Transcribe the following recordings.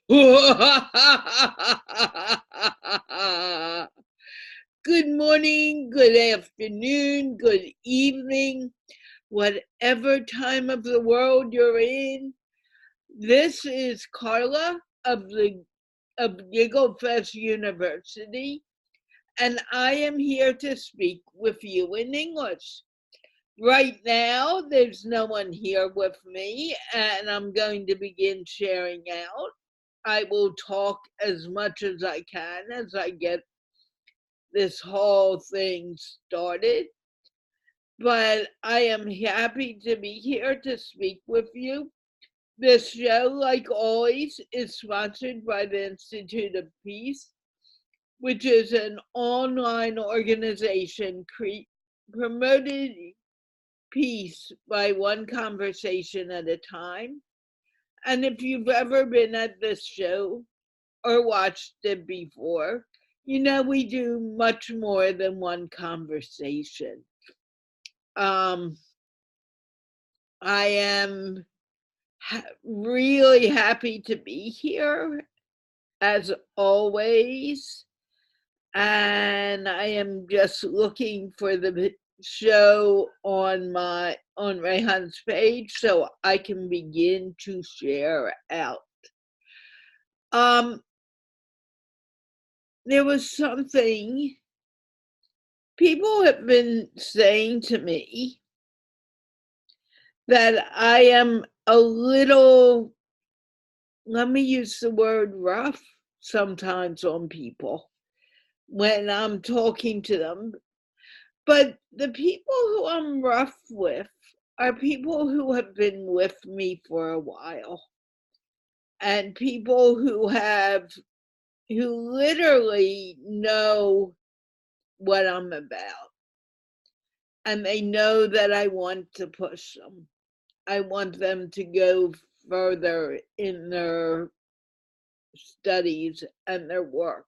Good morning, good afternoon, good evening, whatever time of the world you're in. This is Carla of Giggle Fest University, and I am here to speak with you in English. Right now, there's no one here with me, and I'm going to begin sharing out. I will talk as much as I can as I get this whole thing started. But I am happy to be here to speak with you. This show, like always, is sponsored by the Institute of Peace, which is an online organization promoting peace by one conversation at a time. And if you've ever been at this show or watched it before, you know we do much more than one conversation. Um, I am really happy to be here as always, and I am just looking for the show on Rayhan's page so I can begin to share out. There was something people have been saying to me that I am a little, let me use the word rough sometimes on people when I'm talking to them. But the people who I'm rough with are people who have been with me for a while and people who literally know what I'm about. And they know that I want to push them. I want them to go further in their studies and their work.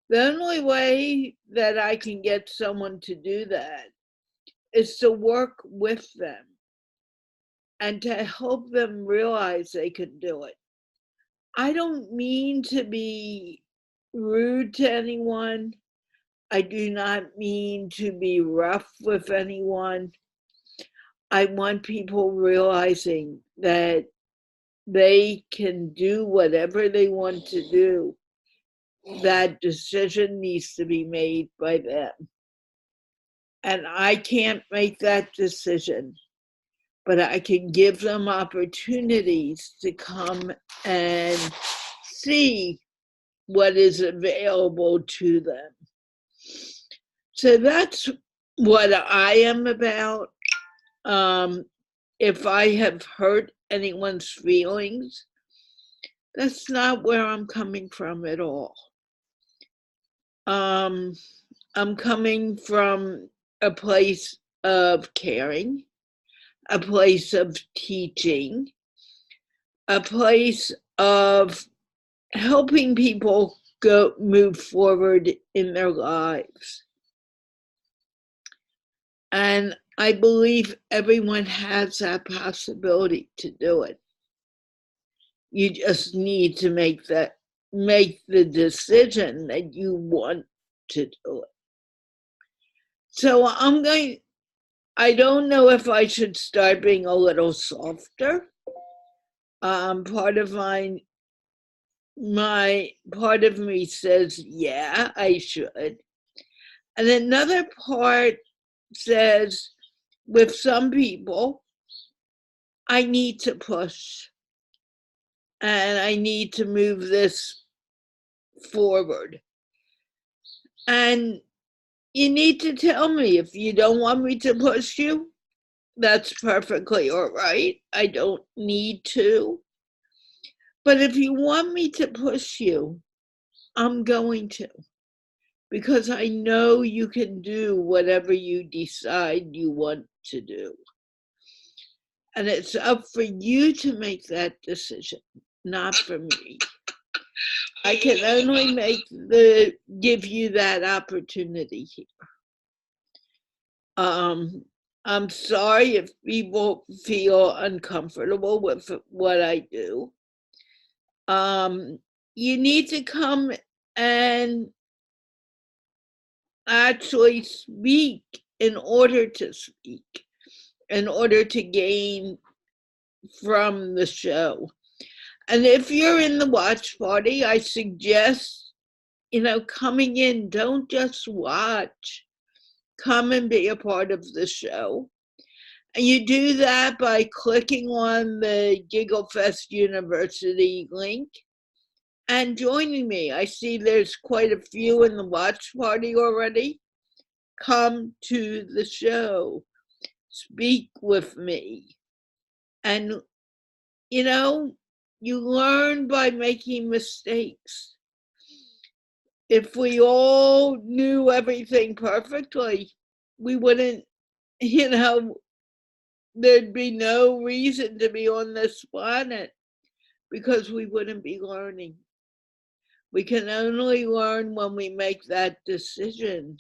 The only way that I can get someone to do that is to work with them and to help them realize they can do it. I don't mean to be rude to anyone. I do not mean to be rough with anyone. I want people realizing that they can do whatever they want to do. That decision needs to be made by them. And I can't make that decision, but I can give them opportunities to come and see what is available to them. So that's what I am about. If I have hurt anyone's feelings, that's not where I'm coming from at all. I'm coming from a place of caring, a place of teaching, a place of helping people move forward in their lives. And I believe everyone has that possibility to do it. You just need to make the decision that you want to do it. So I don't know if I should start being a little softer. Part of part of me says, yeah, I should. And another part says, with some people, I need to push and I need to move this forward. And you need to tell me if you don't want me to push you. That's perfectly all right. I don't need to. But if you want me to push you, I'm going to. Because I know you can do whatever you decide you want to do. And it's up for you to make that decision, not for me. I can only give you that opportunity here. I'm sorry if people feel uncomfortable with what I do. You need to come and actually speak in order to speak, in order to gain from the show. And if you're in the watch party, I suggest, coming in, don't just watch, come and be a part of the show. And you do that by clicking on the Giggle Fest University link and joining me. I see there's quite a few in the watch party already. Come to the show, speak with me. And, you learn by making mistakes. If we all knew everything perfectly, we wouldn't, there'd be no reason to be on this planet because we wouldn't be learning. We can only learn when we make that decision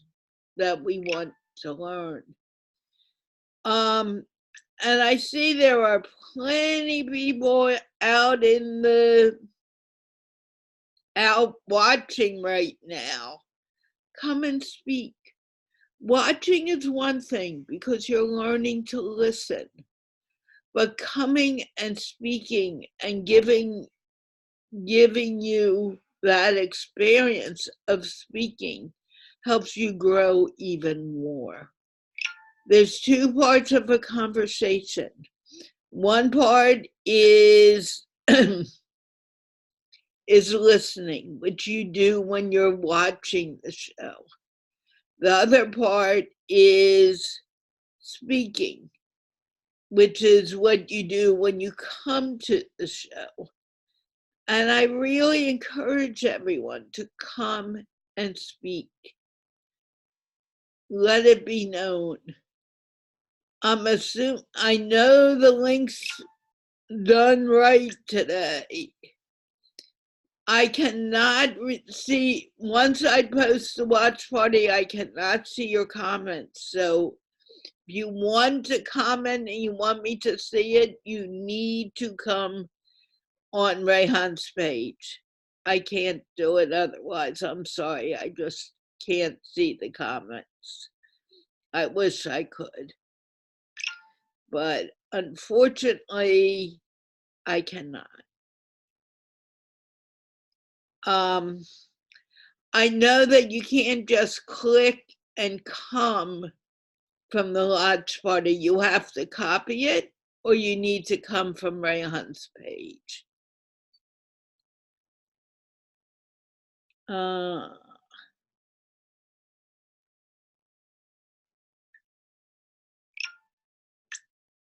that we want to learn. And I see there are plenty of people out watching right now. Come and speak. Watching is one thing because you're learning to listen, but coming and speaking and giving you that experience of speaking helps you grow even more. There's two parts of a conversation. One part is is listening, which you do when you're watching the show. The other part is speaking, which is what you do when you come to the show. And I really encourage everyone to come and speak. Let it be known. I know the link's done right today. I cannot see, once I post the watch party, I cannot see your comments. So if you want to comment and you want me to see it, you need to come on Rayhan's page. I can't do it otherwise. I'm sorry. I just can't see the comments. I wish I could. But unfortunately, I cannot. I know that you can't just click and come from the watch party. You have to copy it, or you need to come from Rayhan's page.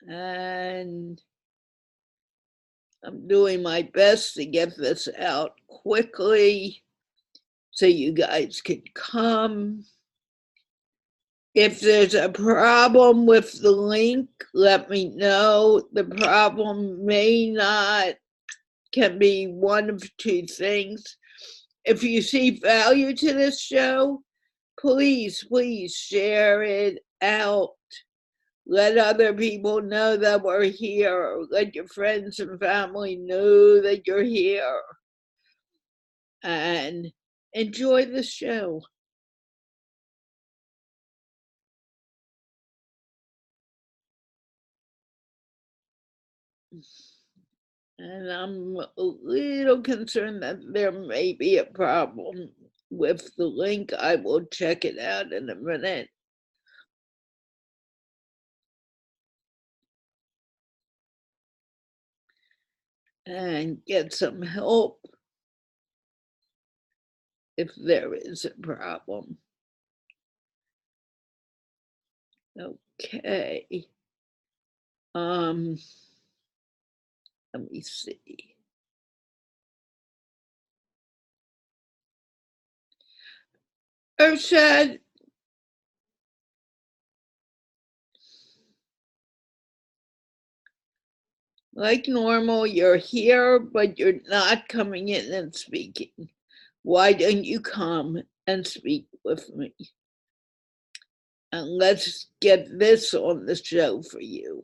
And I'm doing my best to get this out quickly so you guys can come. If there's a problem with the link, let me know. The problem can be one of two things. If you see value to this show, please share it out. Let other people know that we're here. Let your friends and family know that you're here. And enjoy the show. And I'm a little concerned that there may be a problem with the link. I will check it out in a minute. And get some help if there is a problem. Okay. Let me see. Urshad, like normal, you're here, but you're not coming in and speaking. Why don't you come and speak with me? And let's get this on the show for you.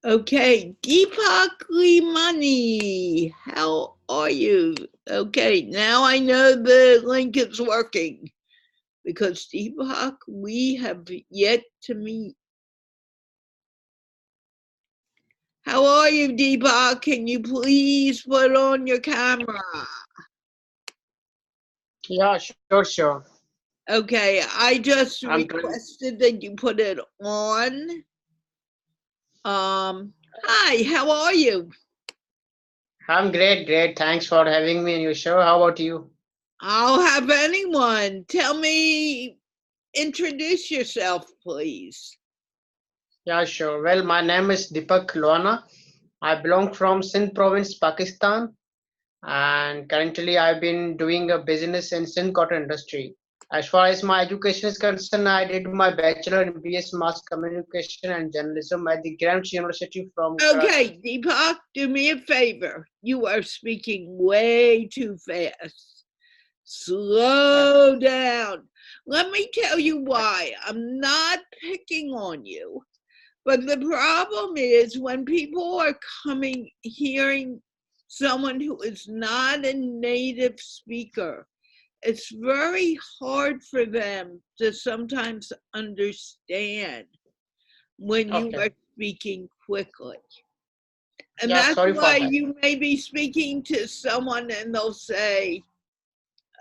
Okay, Deepak Money, how are you? Okay, now I know the link is working because Deepak, we have yet to meet. How are you, Deepak? Can you please put on your camera? Yeah, sure. Okay, I just I'm trying. requested that you put it on. Hi, how are you? I'm great. Thanks for having me in your show. How about you? I'll have anyone. Tell me, introduce yourself, please. Yeah, sure. Well, my name is Deepak Luana. I belong from Sindh province, Pakistan, and currently I've been doing a business in Sindh cotton industry. As far as my education is concerned, I did my bachelor in BS Mass Communication and Journalism at the Greenwich University from Karachi. Okay, Deepak, do me a favor. You are speaking way too fast. Okay. Slow down. Let me tell you why. I'm not picking on you. But the problem is when people are coming, hearing someone who is not a native speaker, it's very hard for them to sometimes understand when you Okay. are speaking quickly. And Yeah, that's sorry for why that. you may be speaking to someone and they'll say,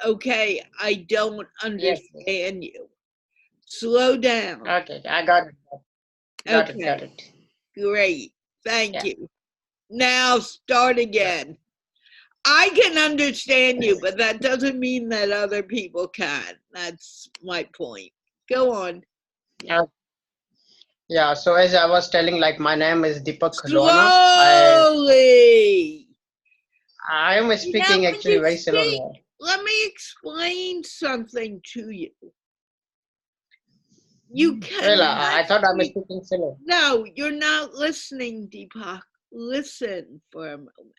okay, I don't Yes. understand you. Slow down. Okay, I got it. Got Okay, it. great. Thank Yeah. you. Now start Yeah. again. I can understand you, but that doesn't mean that other people can. That's my point. Go on. Yeah. Yeah, so as I was telling, like my name is Deepak Luana. Slowly. I am You know, speaking when actually you very slowly. speak, let me explain something to you. You Well, cannot I thought I'm speak. speaking slow. No, you're not listening, Deepak. Listen for a moment.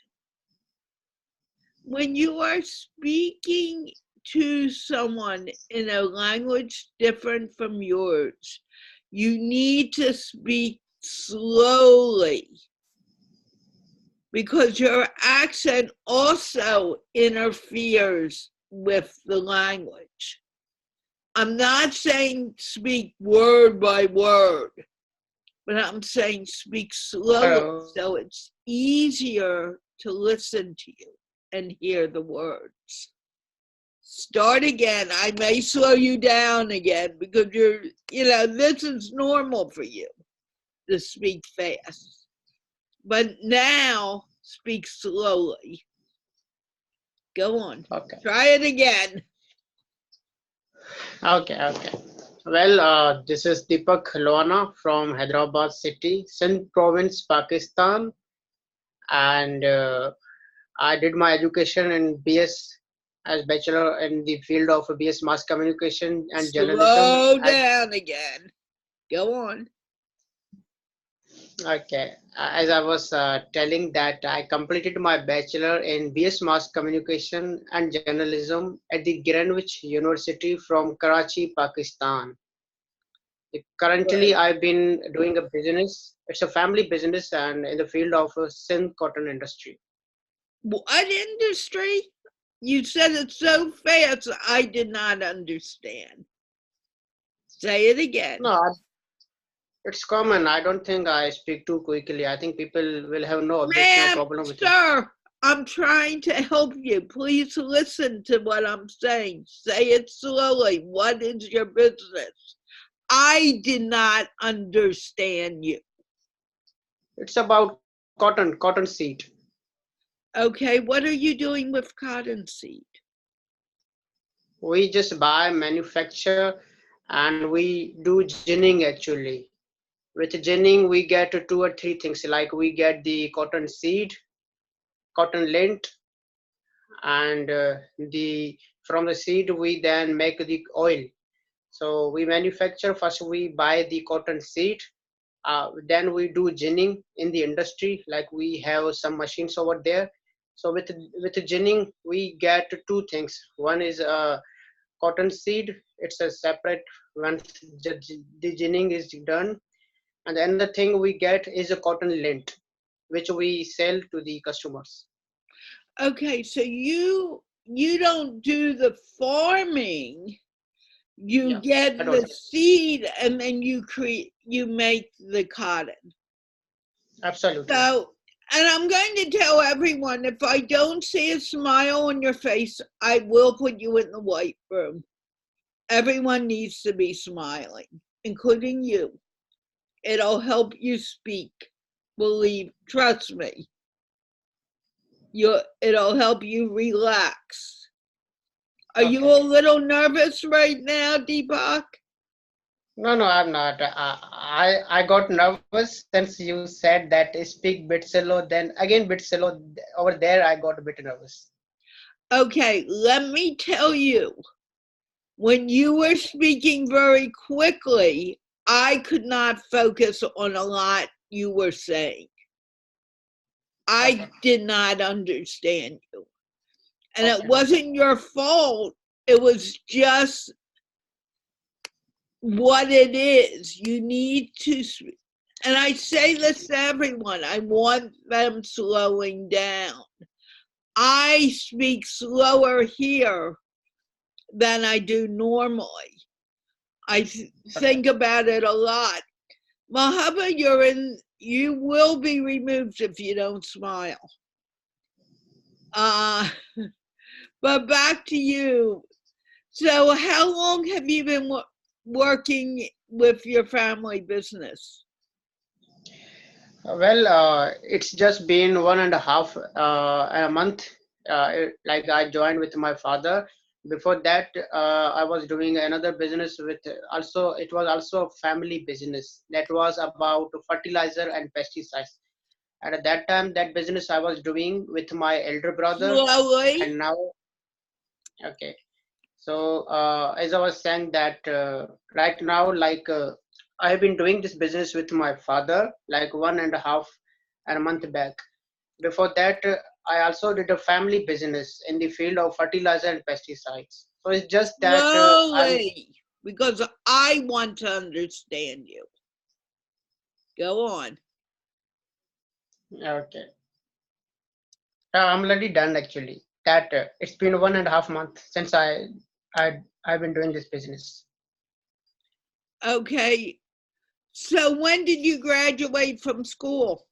When you are speaking to someone in a language different from yours, you need to speak slowly because your accent also interferes with the language. I'm not saying speak word by word, but I'm saying speak slowly Uh, so it's easier to listen to you and hear the words. Start again. I may slow you down again because this is normal for you to speak fast. But now speak slowly. Go on. okay. Try it again. Okay. Well, this is Deepak Luana from Hyderabad city, Sindh province, Pakistan, and I did my education in BS as bachelor in the field of BS Mass Communication and Journalism Slow at. down again. Go on. Okay, as I was telling that I completed my bachelor in BS Mass Communication and Journalism at the Greenwich University from Karachi, Pakistan. Currently, Good. I've been doing a business. It's a family business and in the field of Sindh cotton industry. What industry? You said it so fast, I did not understand. Say it again. No, it's common. I don't think I speak too quickly. I think people will have no objection or Ma'am, problem with it. sir, I'm trying to help you. Please listen to what I'm saying. Say it slowly. What is your business? I did not understand you. It's about cotton seed. Okay, what are you doing with cottonseed? We just buy, manufacture, and we do ginning actually. With ginning, we get two or three things like we get the cotton seed, cotton lint, and the from the seed we then make the oil. So we manufacture first. We buy the cotton seed. Then we do ginning in the industry. Like we have some machines over there. So with ginning, we get two things. One is cotton seed. It's a separate once the ginning is done. And the another thing we get is a cotton lint, which we sell to the customers. Okay, so you don't do the farming. You Yeah, I get the don't. seed and then you make the cotton. Absolutely. So, and I'm going to tell everyone, if I don't see a smile on your face, I will put you in the white room. Everyone needs to be smiling, including you. It'll help you speak. Believe, trust me. It'll help you relax. Are you Okay. a little nervous right now, Deepak? No, no, I'm not. I got nervous since you said that speak bit slow. Then again, bit slow. Over there, I got a bit nervous. Okay, let me tell you, when you were speaking very quickly, I could not focus on a lot you were saying. I Okay. did not understand you. And it Okay. wasn't your fault. It was just what it is. You need to, and I say this to everyone, I want them slowing down. I speak slower here than I do normally. I Okay. think about it a lot. Mahaba, you will be removed if you don't smile. Uh, but back to you. So, how long have you been working with your family business? Well, it's just been 1.5 a month. Like I joined with my father. Before that, I was doing another business with also. It was also a family business that was about fertilizer and pesticides. And at that time, that business I was doing with my elder brother. Slowly. And now, okay. So as I was saying that right now, like I have been doing this business with my father, like 1.5 and a month back. Before that, I also did a family business in the field of fertilizer and pesticides. So it's just that I'm Slowly. Because I want to understand you. Go on. okay. I'm already done actually. That it's been 1.5 months since I've been doing this business. Okay. So, when did you graduate from school?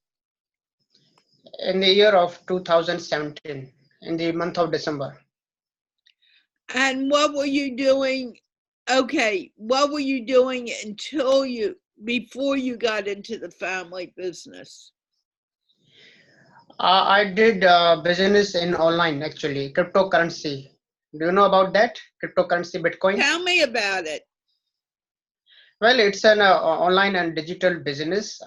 In the year of 2017, in the month of December. And what were you doing? Okay. What were you doing before you got into the family business? I did business in online actually, cryptocurrency. Do you know about that? Cryptocurrency, Bitcoin? Tell me about it. Well, it's an online and digital business.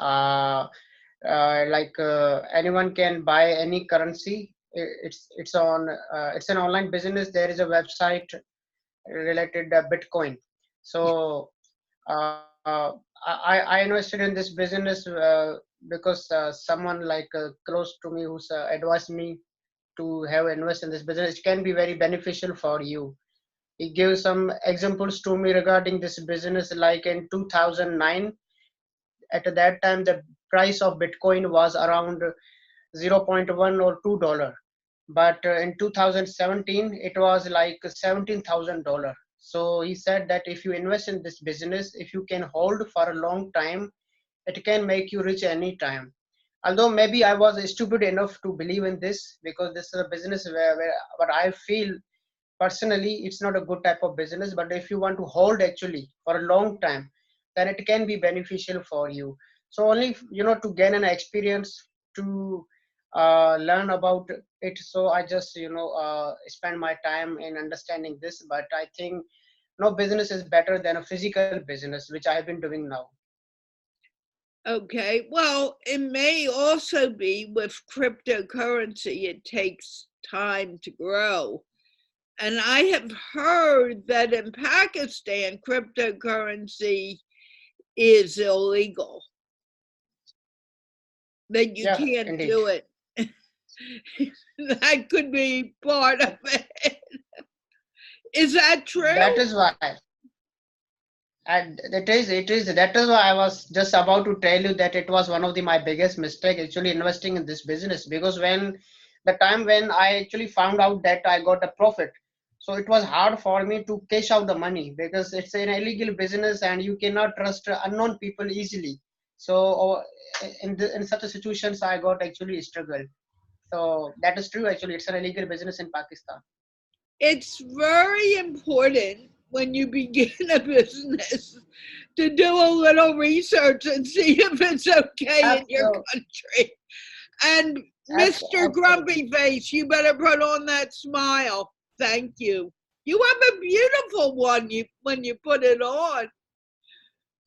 Anyone can buy any currency. It's an online business. There is a website related Bitcoin. So I invested in this business because someone like close to me who's advised me to have invest in this business. It can be very beneficial for you. He gave some examples to me regarding this business. Like in 2009, at that time the price of Bitcoin was around zero point 0.1 or $2, but in 2017 it was like $17,000. So he said that if you invest in this business, if you can hold for a long time, it can make you rich anytime. Although maybe I was stupid enough to believe in this, because this is a business where but I feel personally it's not a good type of business. But if you want to hold actually for a long time, then it can be beneficial for you. So only to gain an experience, to learn about it. So I just spend my time in understanding this. But I think no business is better than a physical business, which I have been doing now. Okay. Well, it may also be with cryptocurrency, it takes time to grow. And I have heard that in Pakistan, cryptocurrency is illegal, that you Yeah, can't indeed. do it. That could be part of it. Is that true? That is why. And it is that is why I was just about to tell you that it was one of my biggest mistake actually investing in this business, because when the time when I actually found out that I got a profit, so it was hard for me to cash out the money because it's an illegal business and you cannot trust unknown people easily. So in such a situations I got actually struggled. So that is true, actually it's an illegal business in Pakistan. It's very important when you begin a business to do a little research and see if it's okay in your Absolutely. country. And Mr. Absolutely. Grumpy Face, you better put on that smile. Thank you. You have a beautiful one when you put it on.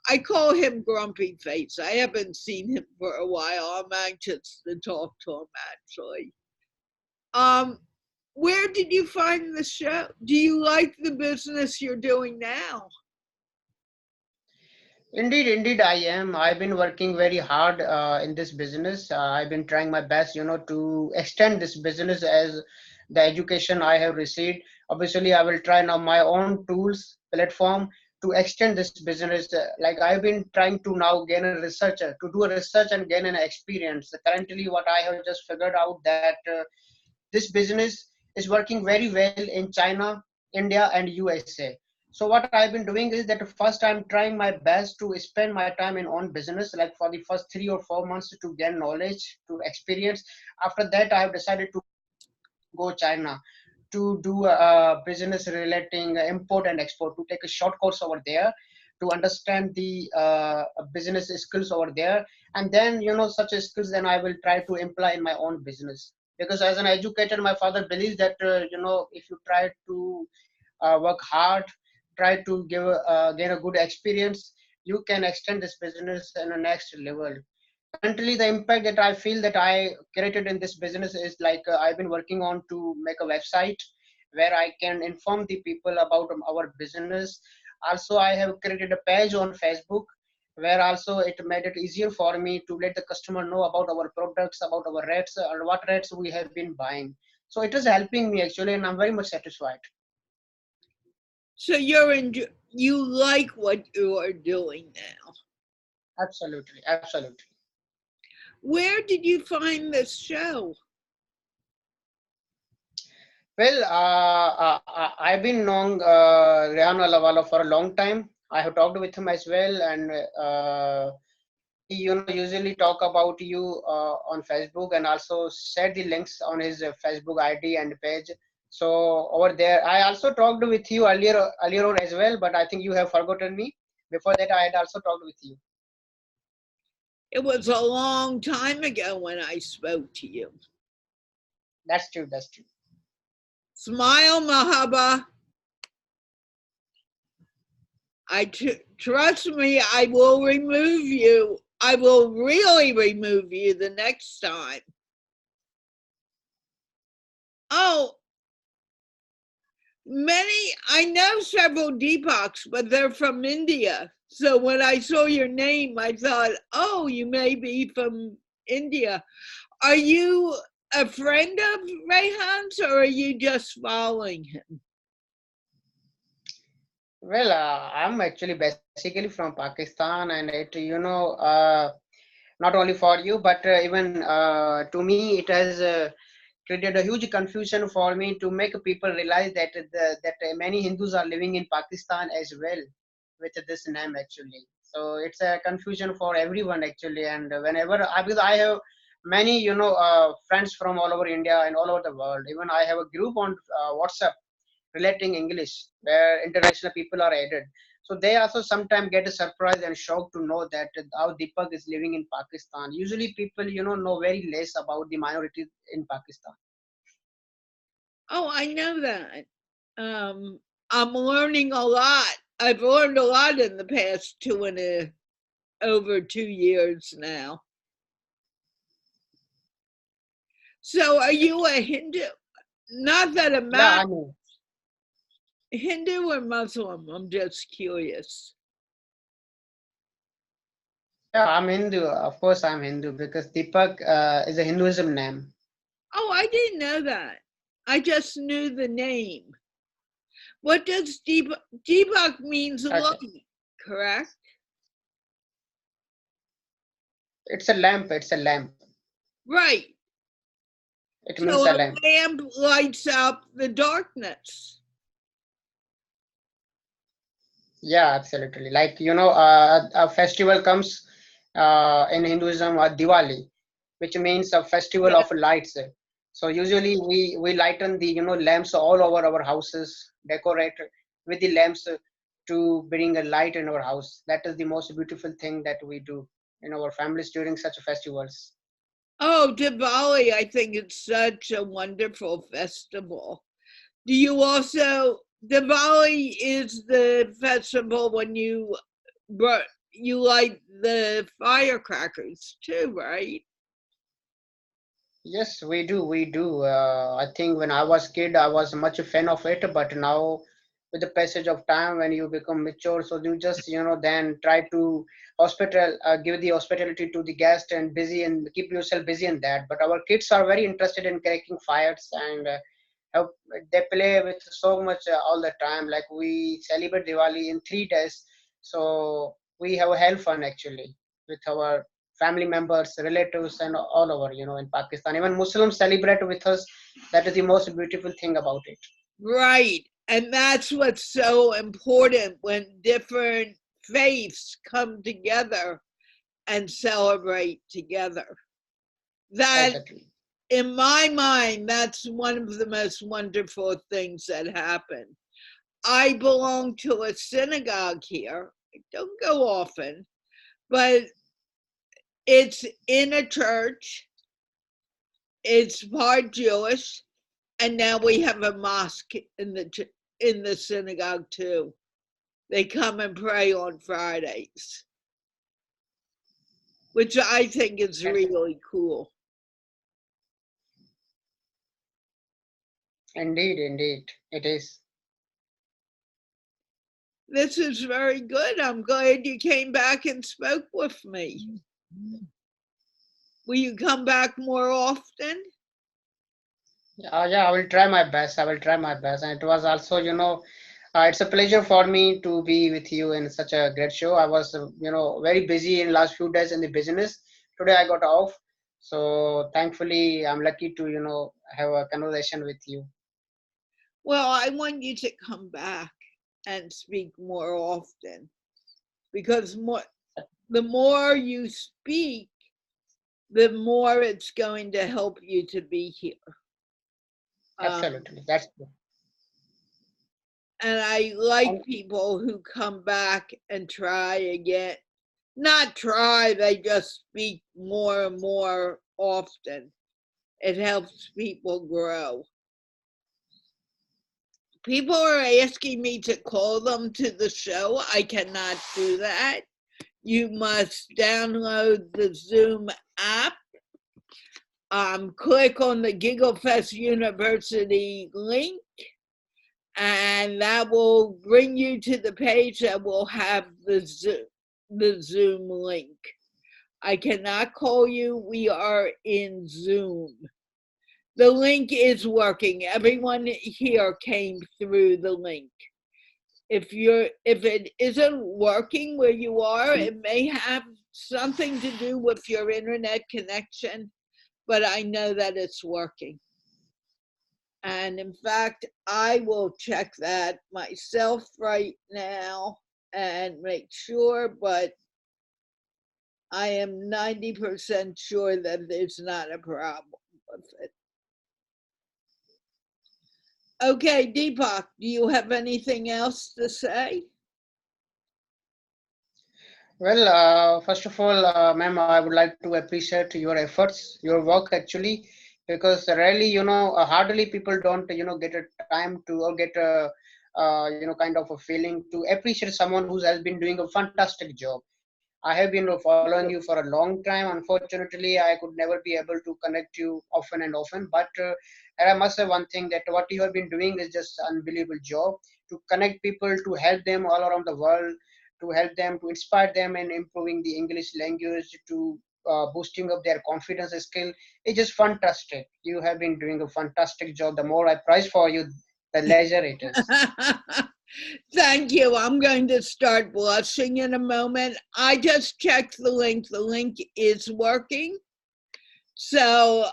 I call him Grumpy Face. I haven't seen him for a while. I'm anxious to talk to him actually. Um, where did you find the show? Do you like the business you're doing now? Indeed, indeed, I am. I've been working very hard in this business. I've been trying my best, to extend this business as the education I have received. Obviously, I will try now my own tools, platform to extend this business. Like I've been trying to now gain a researcher, to do a research and gain an experience. Currently, what I have just figured out that this business is working very well in China, India, and USA. So what I've been doing is that first I'm trying my best to spend my time in own business, like for the first 3 or 4 months to gain knowledge, to experience. After that, I have decided to go China to do business relating import and export, to take a short course over there to understand the business skills over there, and then such skills then I will try to imply in my own business. Because as an educator, my father believes that if you try to work hard, try to gain a good experience, you can extend this business in the next level. Currently, the impact that I feel that I created in this business is like I've been working on to make a website where I can inform the people about our business. Also, I have created a page on Facebook where also it made it easier for me to let the customer know about our products, about our rates, and what rates we have been buying. So it is helping me actually, and I'm very much satisfied. So you like what you are doing now. Absolutely, absolutely. Where did you find this show? Well, I've been knowing Rehan Alawala for a long time. I have talked with him as well, and he, usually talk about you on Facebook and also share the links on his Facebook ID and page. So over there, I also talked with you earlier on as well, but I think you have forgotten me. Before that, I had also talked with you. It was a long time ago when I spoke to you. That's true. That's true. Smile, Mahaba. Trust me, I will remove you. I will really remove you the next time. Oh, I know several Deepaks, but they're from India. So when I saw your name, I thought, oh, you may be from India. Are you a friend of Rayhan's or are you just following him? Well, I'm actually basically from Pakistan, and not only for you, but even to me, it has created a huge confusion for me to make people realize that many Hindus are living in Pakistan as well with this name actually. So it's a confusion for everyone actually. And whenever because I have many friends from all over India and all over the world. Even I have a group on WhatsApp relating English, where international people are added. So they also sometimes get a surprise and shocked to know that how Deepak is living in Pakistan. Usually people, know very less about the minorities in Pakistan. Oh, I know that. I'm learning a lot. I've learned a lot in the past over 2 years now. So are you a Hindu? Not that it Yeah, I matters. know. Hindu or Muslim? I'm just curious. Yeah, I'm Hindu. Of course, I'm Hindu because Deepak is a Hinduism name. Oh, I didn't know that. I just knew the name. What does Deepak means Okay. light, correct? It's a lamp. It's a lamp. Right. It So means a a lamp. lamp lights up the darkness. Yeah, absolutely. Like, a festival comes in Hinduism, Diwali, which means a festival Yeah. of lights. So usually we lighten the lamps all over our houses, decorate with the lamps to bring a light in our house. That is the most beautiful thing that we do in our families during such festivals. Oh, Diwali, I think it's such a wonderful festival. Do you also, Diwali is the festival when you light the firecrackers too, right? Yes, we do. We do. I think when I was kid, I was much a fan of it, but now with the passage of time, when you become mature, so you just then try to give the hospitality to the guest and busy and keep yourself busy in that. But our kids are very interested in cracking fires and have, they play with so much all the time. Like we celebrate Diwali in 3 days, so we have a hell fun actually with our family members, relatives, and all over, in Pakistan. Even Muslims celebrate with us. That is the most beautiful thing about it. Right. And that's what's so important when different faiths come together and celebrate together. That, Exactly. in my mind, that's one of the most wonderful things that happen. I belong to a synagogue here. I don't go often, but it's in a church. It's part Jewish, and now we have a mosque in the synagogue too. They come and pray on Fridays, which I think is That's really cool. indeed, indeed, it is. This is very good. I'm glad you came back and spoke with me. Will you come back more often? Yeah, I will try my best. I will try my best. And it was also, it's a pleasure for me to be with you in such a great show. I was, very busy in last few days in the business. Today I got off. So thankfully, I'm lucky to, have a conversation with you. Well, I want you to come back and speak more often because the more you speak, the more it's going to help you to be here. Um, Absolutely. That's true. and I like And people who come back and try again. Not try, they just speak more and more often. It helps people grow. People are asking me to call them to the show. I cannot do that. You must download the Zoom app. Click on the GiggleFest University link, and that will bring you to the page that will have the Zoom link. I cannot call you. We are in Zoom. The link is working. Everyone here came through the link. If it isn't working where you are, it may have something to do with your internet connection, but I know that it's working. And in fact, I will check that myself right now and make sure, but I am 90% sure that there's not a problem with it. Okay, Deepak, do you have anything else to say? well, first of all, ma'am, I would like to appreciate your efforts, your work actually, because rarely, hardly people don't, get a time to or get a, kind of a feeling to appreciate someone who has been doing a fantastic job. I have been following you for a long time. Unfortunately, I could never be able to connect you often and often. And I must say one thing that what you have been doing is just unbelievable job to connect people, to help them all around the world, to help them, to inspire them in improving the English language, to boosting up their confidence skill. It's just fantastic. You have been doing a fantastic job. The more I prize for you, the leisure it is. Thank you. I'm going to start blushing in a moment. I just checked the link. The link is working. So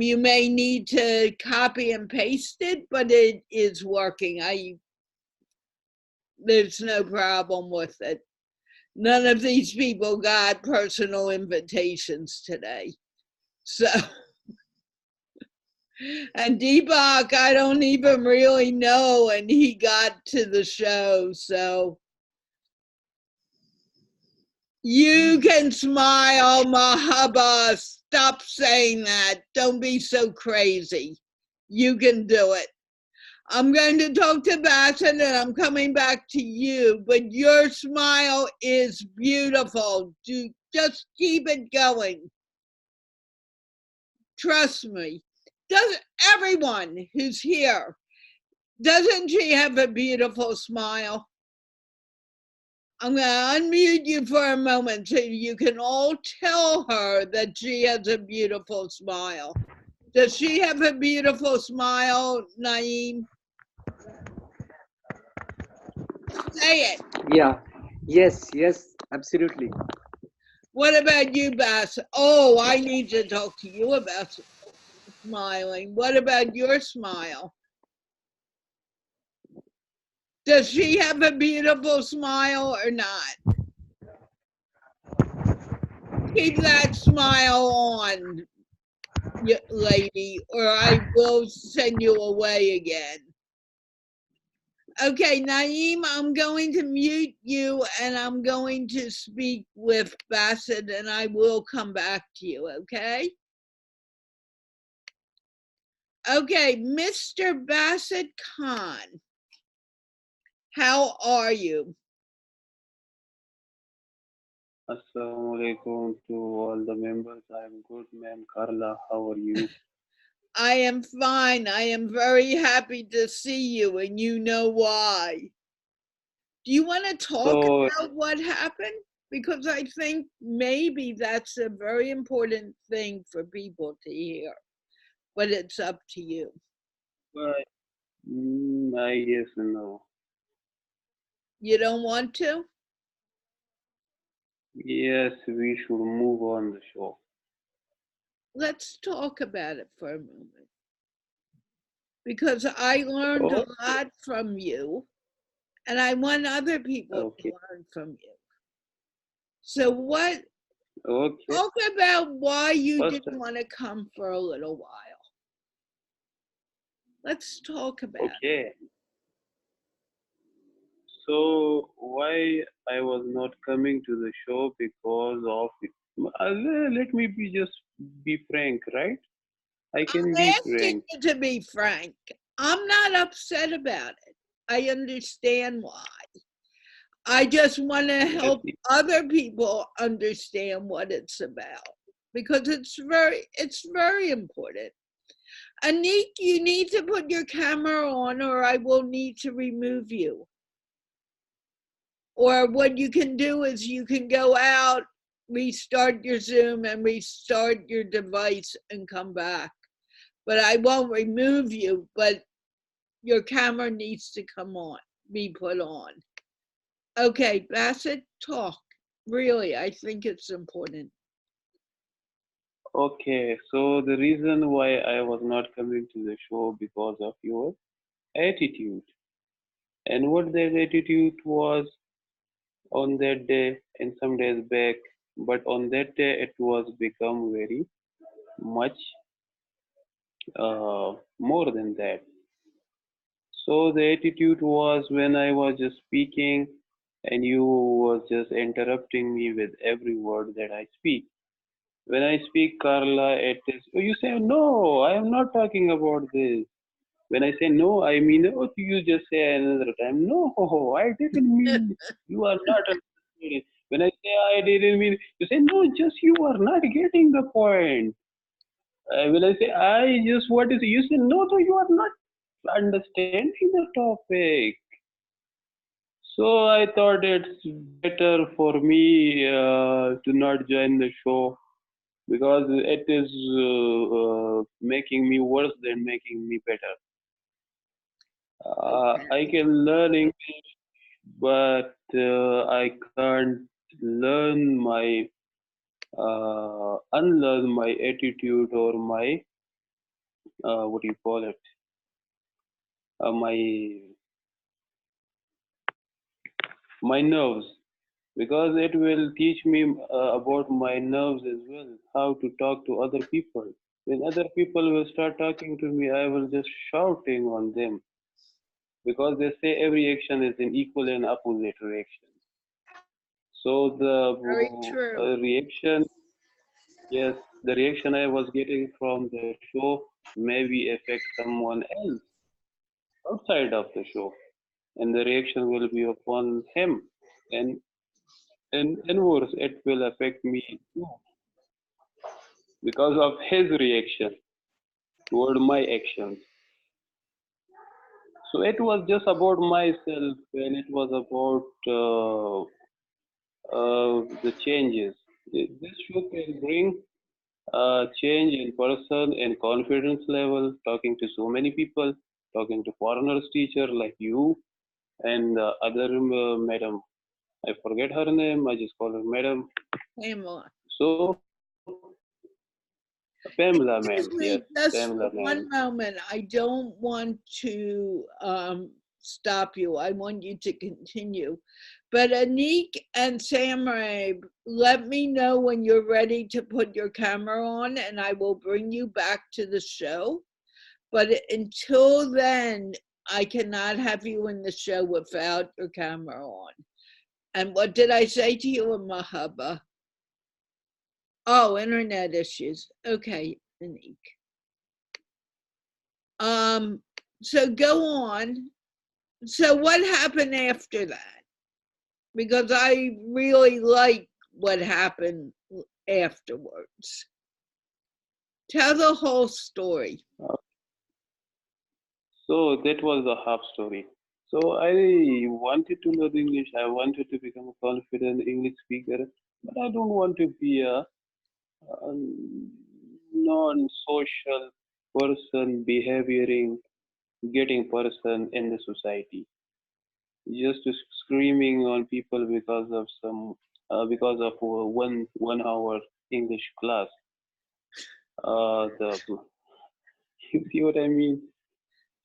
you may need to copy and paste it, but it is working. There's no problem with it. None of these people got personal invitations today. So, and Deepak, I don't even really know, and he got to the show. So, you can smile, Mahaba. Stop saying that. Don't be so crazy. You can do it. I'm going to talk to Bassett and I'm coming back to you, but your smile is beautiful. Just keep it going. Trust me. Does everyone who's here, doesn't she have a beautiful smile? I'm going to unmute you for a moment so you can all tell her that she has a beautiful smile. Does she have a beautiful smile, Naeem? Say it. Yeah. Yes, absolutely. What about you, Bass? Oh, I need to talk to you about smiling. What about your smile? Does she have a beautiful smile or not? Keep that smile on, lady, or I will send you away again. Okay, Naeem, I'm going to mute you and I'm going to speak with Bassett and I will come back to you, okay? Okay, Mr. Bassett Khan, how are you? Assalamu alaikum to all the members. I am good, ma'am. Carla, how are you? I am fine. I am very happy to see you, and you know why. Do you want to talk So, about what happened? Because I think maybe that's a very important thing for people to hear, but it's up to you. but, I yes and no. You don't want to? Yes, we should move on the show. Let's talk about it for a moment. Because I learned a Oh, lot from you, and I want other people to okay, learn from you. So, okay. talk about why you First, didn't want to come for a little while. Let's talk about it. okay. So, why I was not coming to the show because of it. Let me be just be frank, right? I can I'm be asking frank. you to be frank. I'm not upset about it. I understand why. I just want to Yes, help other people understand what it's about because it's very important. Anik, you need to put your camera on or I will need to remove you. Or what you can do is you can go out, restart your Zoom and restart your device and come back. But I won't remove you, but your camera needs to come on, be put on. Okay, Bassett, talk. Really, I think it's important. okay, so the reason why I was not coming to the show because of your attitude. And what that attitude was on that day and some days back, but on that day it was become very much more than that. So the attitude was when I was just speaking and you was just interrupting me with every word that I speak. When I speak, Carla, it is, oh, you say, no, I am not talking about this. When I say no, I mean, oh, you just say another time, no, I didn't mean, you are not understanding. When I say I didn't mean, you say, no, just you are not getting the point. When I say I just, what is it? You say, no, you are not understanding the topic. So I thought it's better for me to not join the show because it is making me worse than making me better. Okay. I can learn English, but I can't learn my unlearn my attitude or my what do you call it? My nerves, because it will teach me about my nerves as well, how to talk to other people. When other people will start talking to me, I will just shouting on them because they say every action is in equal and opposite reaction. So the Very true. reaction, yes, the reaction I was getting from the show maybe affect someone else outside of the show, and the reaction will be upon him, and and worse, it will affect me too because of his reaction toward my actions. So it was just about myself, and it was about the changes. This show can bring change in person and confidence level, talking to so many people, talking to foreigners teacher like you and other madam. I forget her name. I just call her madam. Pamela. So Pamela ma'am, yes, Excuse me, Pamela just ma'am. for one moment. I don't want to stop you. I want you to continue. But Anik and Samurai, let me know when you're ready to put your camera on, and I will bring you back to the show. But until then, I cannot have you in the show without your camera on. And what did I say to you in Mahaba? Oh, internet issues. Okay, Anik. Um, so go on. So what happened after that? Because I really like what happened afterwards. Tell the whole story. So that was the half story. So I wanted to learn English. I wanted to become a confident English speaker, but I don't want to be a non-social person, behavioring, getting person in the society. Just screaming on people because of some because of one hour English class. The you see what I mean?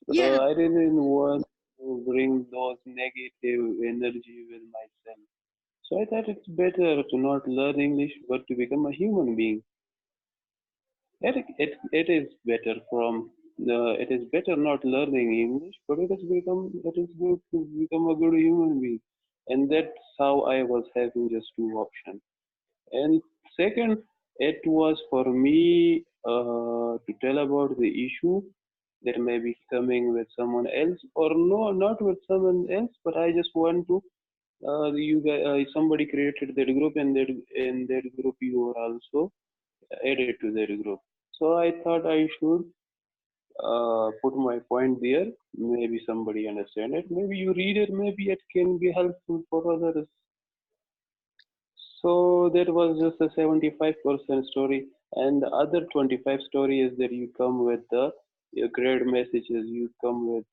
Yeah, I didn't want to bring those negative energy with myself. So I thought it's better to not learn English but to become a human being. It is better from it is better not learning English, but it is good to become a good human being. And that's how I was having just two options. And second, it was for me to tell about the issue that may be coming with someone else, or no, not with someone else, but I just want to. You guys, somebody created that group, and that in that group you are also added to that group. So I thought I should put my point there. Maybe somebody understand it. Maybe you read it. Maybe it can be helpful for others. So that was just a 75% story, and the other 25 story is that you come with the great messages. You come with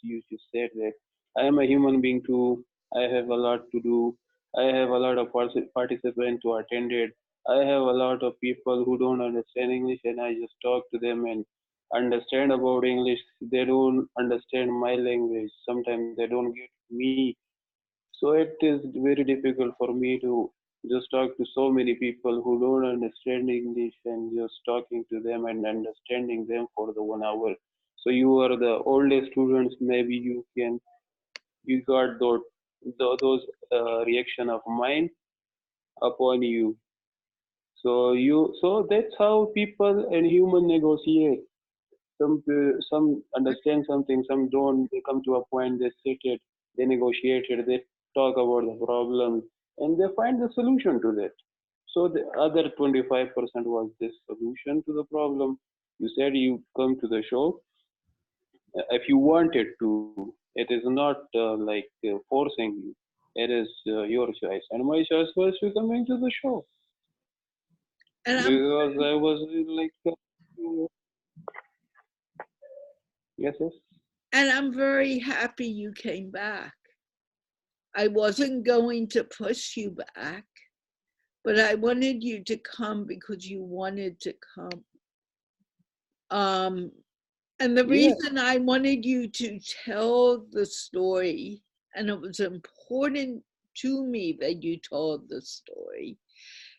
you just said that I am a human being too. I have a lot to do. I have a lot of participants who attended. I have a lot of people who don't understand English, and I just talk to them and understand about English. They don't understand my language. Sometimes they don't get me, so it is very difficult for me to just talk to so many people who don't understand English and just talking to them and understanding them for the 1 hour. So you are the oldest students, maybe you got those reaction of mine upon you. So that's how people and human negotiate. Some understand something, some don't. They come to a point, they sit it, they negotiate it, they talk about the problem, and they find the solution to that. So the other 25% was this solution to the problem. You said you come to the show if you wanted to. It is not like forcing you. It is your choice, and my choice was to coming to the show and I'm because I was like, yes, yes. And I'm very happy you came back. I wasn't going to push you back, but I wanted you to come because you wanted to come. Um, and the Yeah. reason I wanted you to tell the story, and it was important to me that you told the story,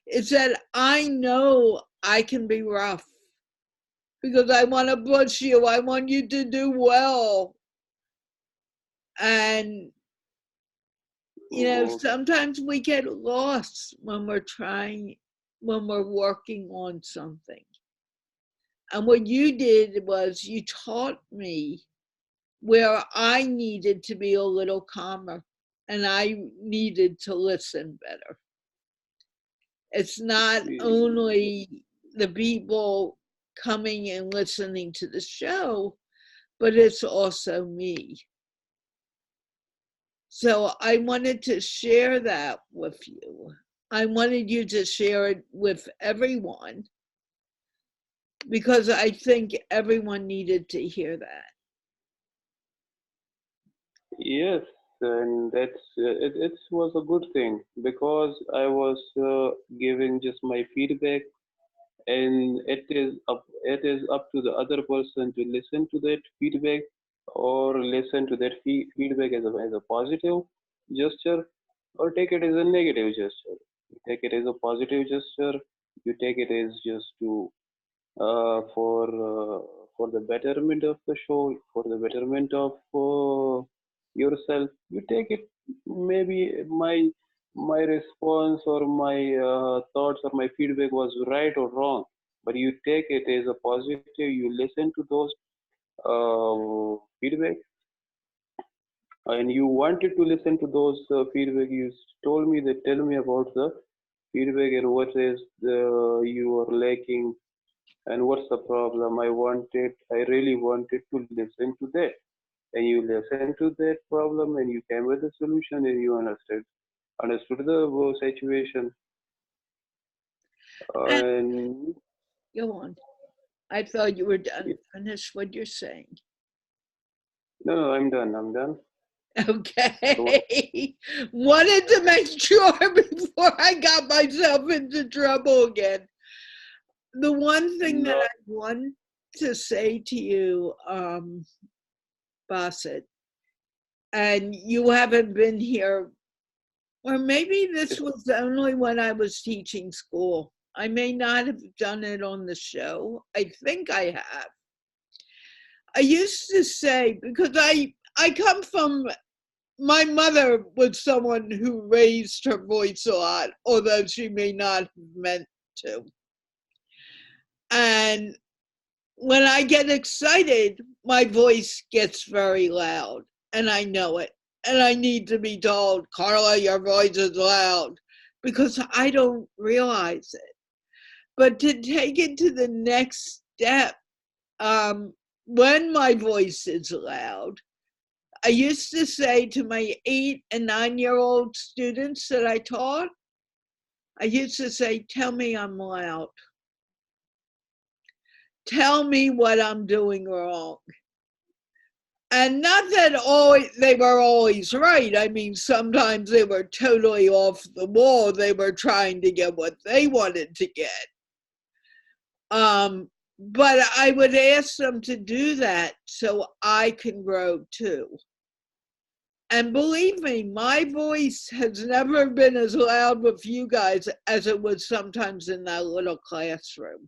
is that I know I can be rough because I want to push you. I want you to do well. And, Oh, sometimes we get lost when when we're working on something. And what you did was you taught me where I needed to be a little calmer and I needed to listen better. It's not only the people coming and listening to the show, but it's also me. So I wanted to share that with you. I wanted you to share it with everyone because I think everyone needed to hear that. yes, and it was a good thing because I was giving just my feedback, and it is up to the other person to listen to that feedback or listen to that feedback as a positive gesture or take it as a negative gesture. You take it as a positive gesture. You take it as just to uh, for uh, for the betterment of the show, for the betterment of yourself. You take it. Maybe my response or my thoughts or my feedback was right or wrong, but you take it as a positive. You listen to those feedback, and you wanted to listen to those feedback. You told me that tell me about the feedback and what is you are lacking and what's the problem. I really wanted to listen to that, and you listened to that problem and you came with a solution and you understood the situation. And And go on. I thought you were done. Finish what you're saying. no, I'm done. So Okay. Wanted to make sure before I got myself into trouble again. The one thing that no, I want to say to you, Bassett, and you haven't been here, or maybe this was only when I was teaching school. I may not have done it on the show. I think I have. I used to say, because I come from, my mother was someone who raised her voice a lot, although she may not have meant to. And when I get excited, my voice gets very loud, and I know it. And I need to be told, Carla, your voice is loud, because I don't realize it. But to take it to the next step, when my voice is loud, I used to say to my 8 and 9-year-old students that I taught, I used to say, tell me I'm loud. Tell me what I'm doing wrong. And not that they were always right. I mean, sometimes they were totally off the wall. They were trying to get what they wanted to get. But I would ask them to do that so I can grow too. And believe me, my voice has never been as loud with you guys as it was sometimes in that little classroom.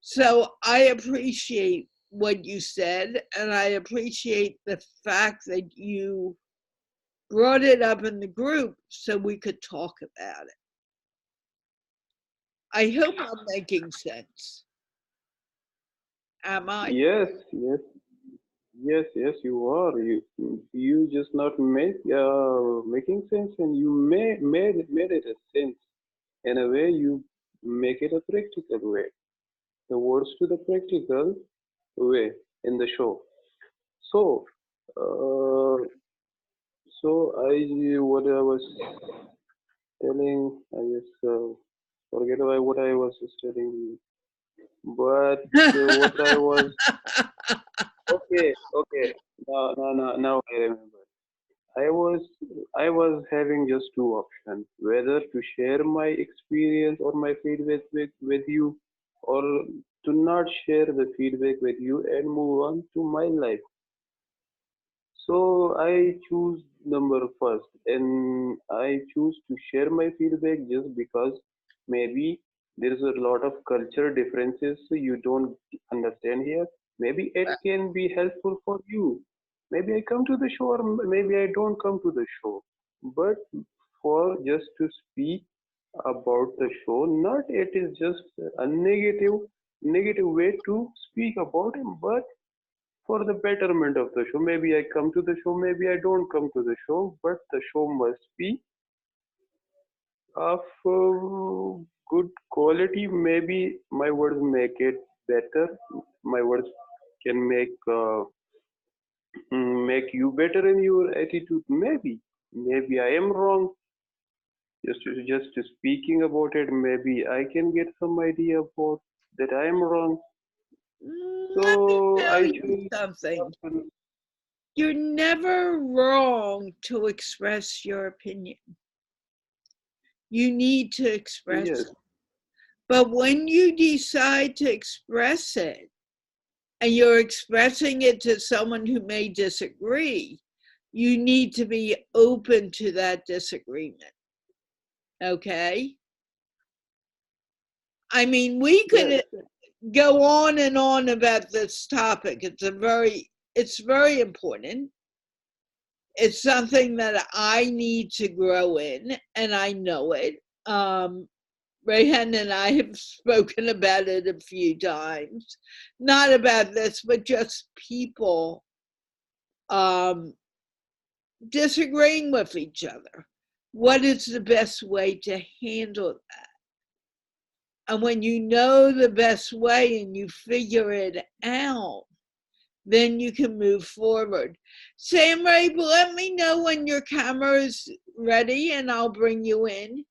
So I appreciate what you said, and I appreciate the fact that you brought it up in the group so we could talk about it. I hope I'm making sense. Am I? yes, yes, yes, you are. You just not making sense, and you made it a sense in a way. You make it a practical way. The words to the practical way in the show. So, uh, so what I was telling, I just forget about what I was just telling you. But what I was Okay, okay. Now I remember. I was I was having just two options, whether to share my experience or my feedback with you, or to not share the feedback with you and move on to my life. So I choose number first, and I choose to share my feedback just because maybe there is a lot of culture differences you don't understand here. Maybe it can be helpful for you. Maybe I come to the show, or maybe I don't come to the show. But for just to speak about the show, not it is just a negative way to speak about it, but for the betterment of the show. Maybe I come to the show, maybe I don't come to the show, but the show must be of good quality. Maybe my words make it better. My words can make you better in your attitude. Maybe I am wrong. Just speaking about it, maybe I can get some idea about that I am wrong. Let me So tell I you choose. something. You're never wrong to express your opinion. You need to express Yes. it. But when you decide to express it, and you're expressing it to someone who may disagree, you need to be open to that disagreement. Okay? I mean, we Yes. could go on and on about this topic. It's very important. It's something that I need to grow in, and I know it. Rayhan and I have spoken about it a few times, not about this, but just people um, disagreeing with each other. What is the best way to handle that? And when you know the best way and you figure it out, then you can move forward. Sam Ray, let me know when your camera is ready and I'll bring you in.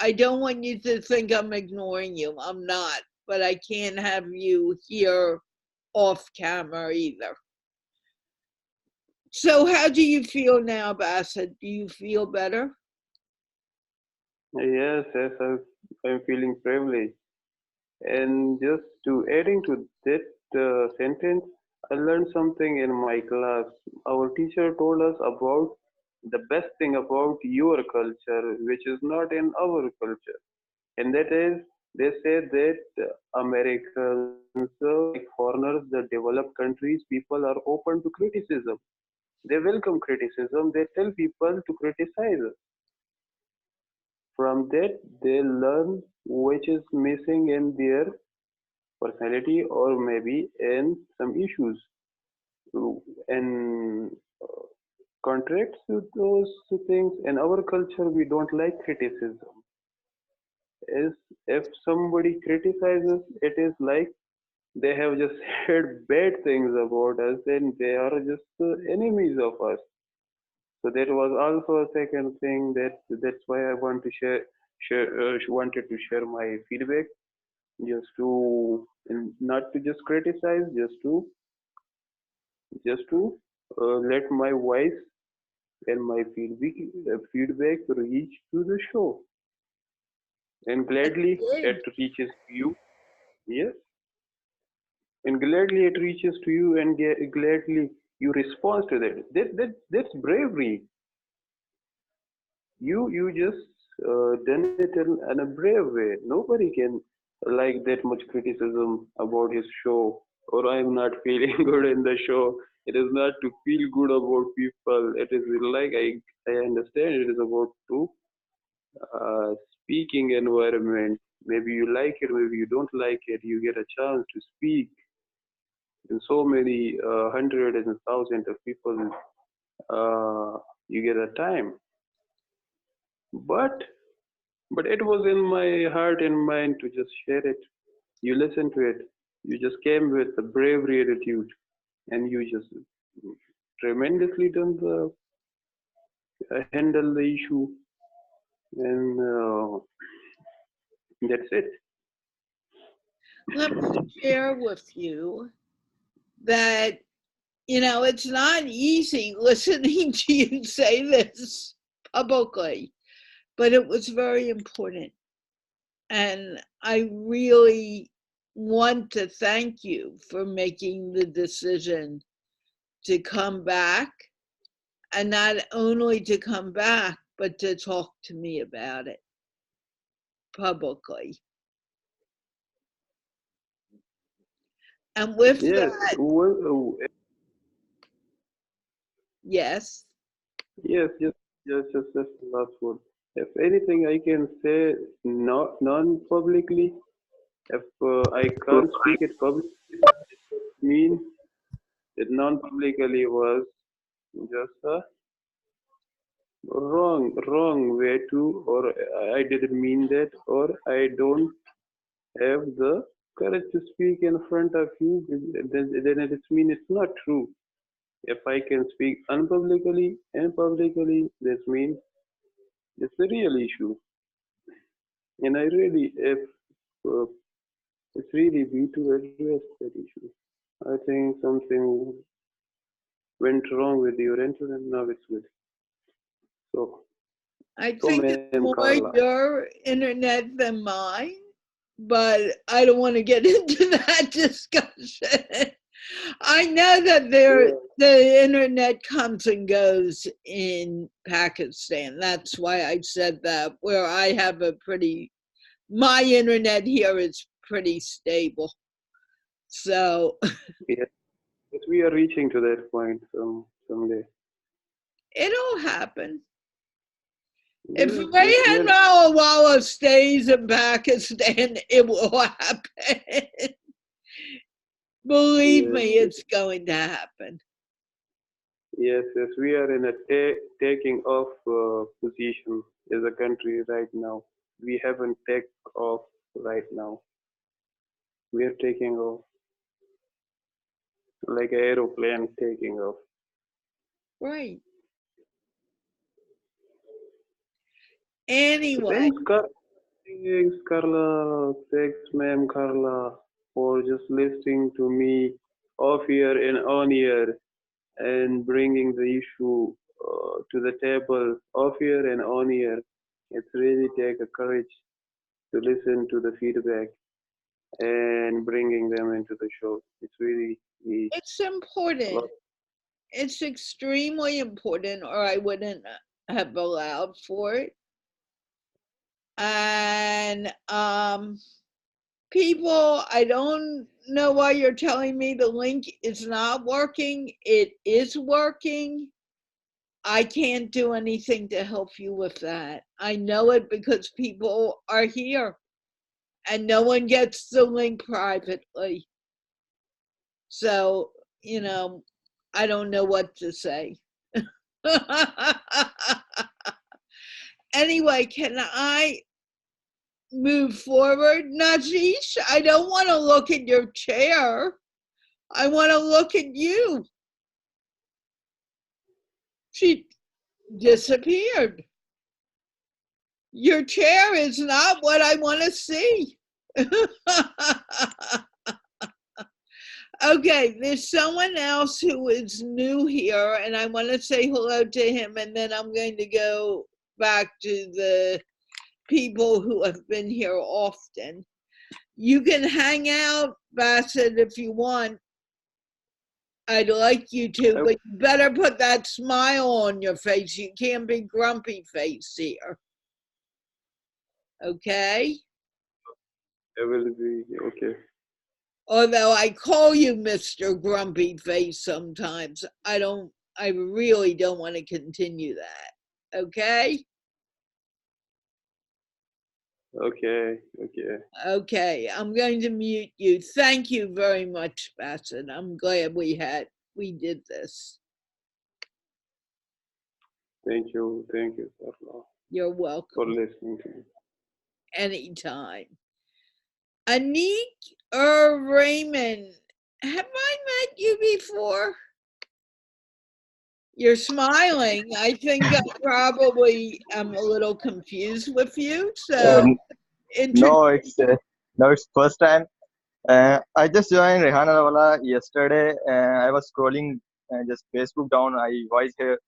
I don't want you to think I'm ignoring you. I'm not, but I can't have you here off camera either. So, how do you feel now, Bassett? Do you feel better? Yes, I'm feeling privileged. And just to adding to that sentence, I learned something in my class. Our teacher told us about the best thing about your culture, which is not in our culture. And that is, they say that Americans, like foreigners, the developed countries, people are open to criticism. They welcome criticism. They tell people to criticize us. From that, they learn which is missing in their personality or maybe in some issues. And contracts to those things in our culture, we don't like criticism. Is if somebody criticizes, it is like they have just said bad things about us and they are just enemies of us. So that was also a second thing that's why I want to wanted to share my feedback, just to and not to just criticize, just to let my voice and my feedback reach to the show, and gladly it Good. reaches to you. Yes, and gladly it reaches to you, and gladly you respond to that. That's bravery. You just done it in a brave way. Nobody can like that much criticism about his show, or I'm not feeling good in the show. It is not to feel good about people. It is like I understand it is about to speaking environment. Maybe you like it, maybe you don't like it. You get a chance to speak in so many hundreds and thousands of people. You get a time, but it was in my heart and mind to just share it. You listen to it. You just came with a bravery attitude, and you just tremendously done the handle the issue, and that's it. Let me share with you that it's not easy listening to you say this publicly, but it was very important. And I really want to thank you for making the decision to come back, and not only to come back, but to talk to me about it publicly. And with Yes, that, yes. yes, just the last word. If anything, I can say not non-publicly. If I can't speak it publicly, it means that non-publicly was just a wrong way to, or I didn't mean that, or I don't have the courage to speak in front of you. Then it means it's not true. If I can speak unpublicly and publicly, this means it's a real issue. And I really, if uh, it's really be to address that issue. I think something went wrong with your internet. Now it's good. So, I think it's ma'am more Carla. your internet than mine, but I don't want to get into that discussion. I know that the internet comes and goes in Pakistan. That's why I said that, where I have my internet here is pretty stable. So Yes, but we are reaching to that point someday. it'll happen. Yes, If yes, Rayhan Rawalwala stays in Pakistan, it will happen. Believe yes, me, it's going to happen. yes. We are in a taking off position as a country right now. We haven't take off right now. We are taking off like an aeroplane taking off. Right. Anyway. Thanks, Carla. Thanks, ma'am Carla, for just listening to me off here and on here and bringing the issue to the table off here and on here. It's really take a courage to listen to the feedback and bringing them into the show. It's really It's important. It's extremely important, or I wouldn't have allowed for it. And people, I don't know why you're telling me the link is not working. It is working. I can't do anything to help you with that. I know it because people are here and no one gets the link privately. So, I don't know what to say. Anyway, can I move forward? Najish, I don't want to look at your chair. I want to look at you. She disappeared. Your chair is not what I want to see. Okay, there's someone else who is new here, and I want to say hello to him, and then I'm going to go back to the people who have been here often. You can hang out, Bassett, if you want. I'd like you to, but you better put that smile on your face. You can't be grumpy face here. Okay? I will be okay. Although I call you Mr. Grumpy Face sometimes, I really don't want to continue that. Okay? Okay. Okay, I'm going to mute you. Thank you very much, Bassett. I'm glad we did this. Thank you, Carla. You're welcome. For listening to me. Anytime. Anik Raymond, have I met you before? You're smiling. I think I probably am a little confused with you. So, no, it's first time. I just joined Rehanawala yesterday. I was scrolling just Facebook down. I voice her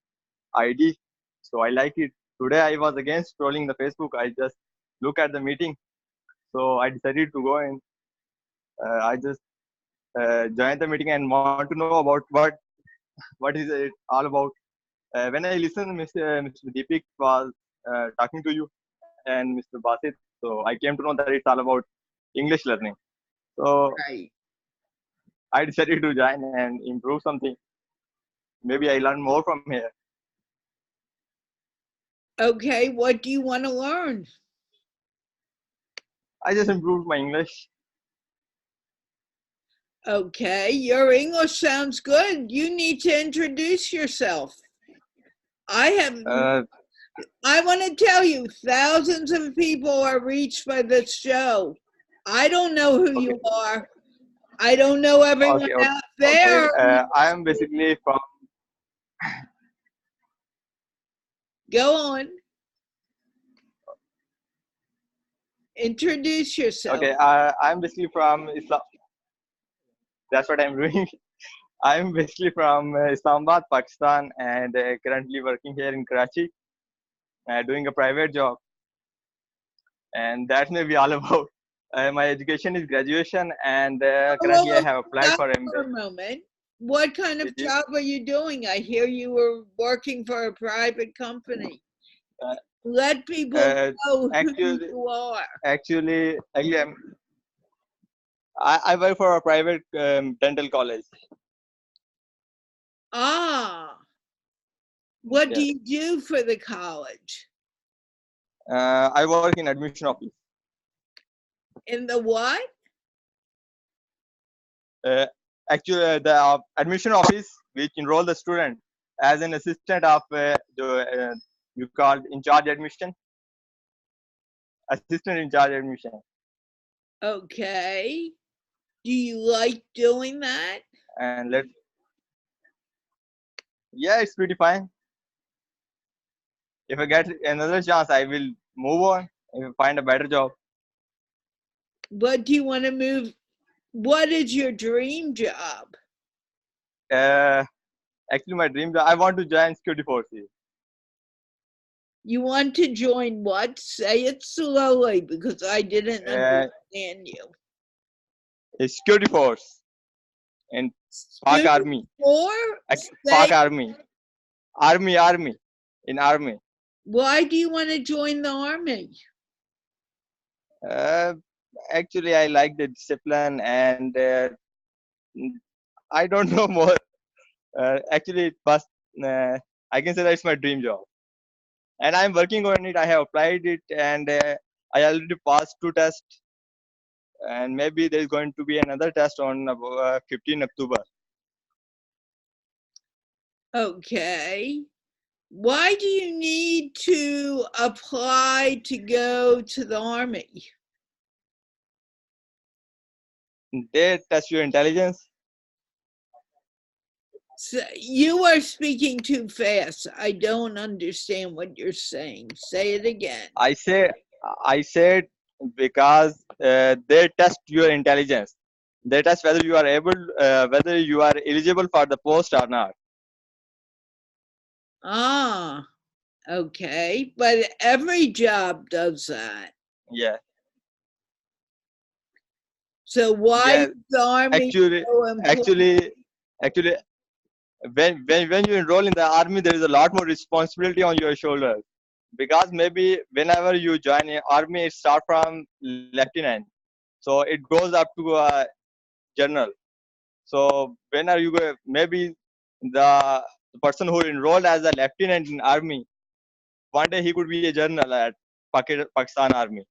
ID, so I like it. Today I was again scrolling the Facebook. I just look at the meeting, so I decided to go and I just joined the meeting and want to know about what is it all about. When I listened, Mr. Deepik was talking to you and Mr. Basit, so I came to know that it's all about English learning. So Right. I decided to join and improve something. Maybe I learn more from here. Okay, what do you want to learn? I just improved my English. Okay, your English sounds good. You need to introduce yourself. Uh, I want to tell you, thousands of people are reached by this show. I don't know who okay, you are. I don't know everyone okay, out okay. there. I am basically from. Go on. Introduce yourself. Okay, I'm basically from Islam. That's what I'm doing. I'm basically from Islamabad, Pakistan, and currently working here in Karachi, doing a private job, and that's maybe all about. My education is graduation, and currently I Well, have applied stop for for MBA, a moment. What kind of which is job are you doing? I hear you were working for a private company. uh, Let people uh, know who actually, you are. actually, I work for a private dental college. Ah, what do Yes, you do for the college? I work in admission office. In the what? Uh, Actually, the admission office which enroll the student as an assistant of you called in charge admission, assistant in charge admission. Okay. Do you like doing that? And yeah, it's pretty fine. If I get another chance, I will move on. If I find a better job. What do you want to move? What is your dream job? Uh, Actually, my dream job, I want to join security forces. You want to join what? Say it slowly because I didn't Uh, understand you. a security force in Pak Security Army. or Pak say, Army. Army. In Army. why do you want to join the army? Uh, Actually, I like the discipline and I don't know more. Actually, it was, I can say that it's my dream job. And I'm working on it. I have applied it and I already passed 2 tests. And maybe there's going to be another test on 15 October. Okay. Why do you need to apply to go to the army? They test your intelligence. So you are speaking too fast. I don't understand what you're saying. Say it again. I said because they test your intelligence. They test whether you are whether you are eligible for the post or not. Ah, okay. But every job does that. Yeah, So why yeah. is the army Actually, so important? actually, actually, when you enroll in the army, there is a lot more responsibility on your shoulders. Because maybe whenever you join an army, it starts from lieutenant, so it goes up to general. So when are you going? Maybe the person who enrolled as a lieutenant in army, one day he could be a general at Pakistan Army.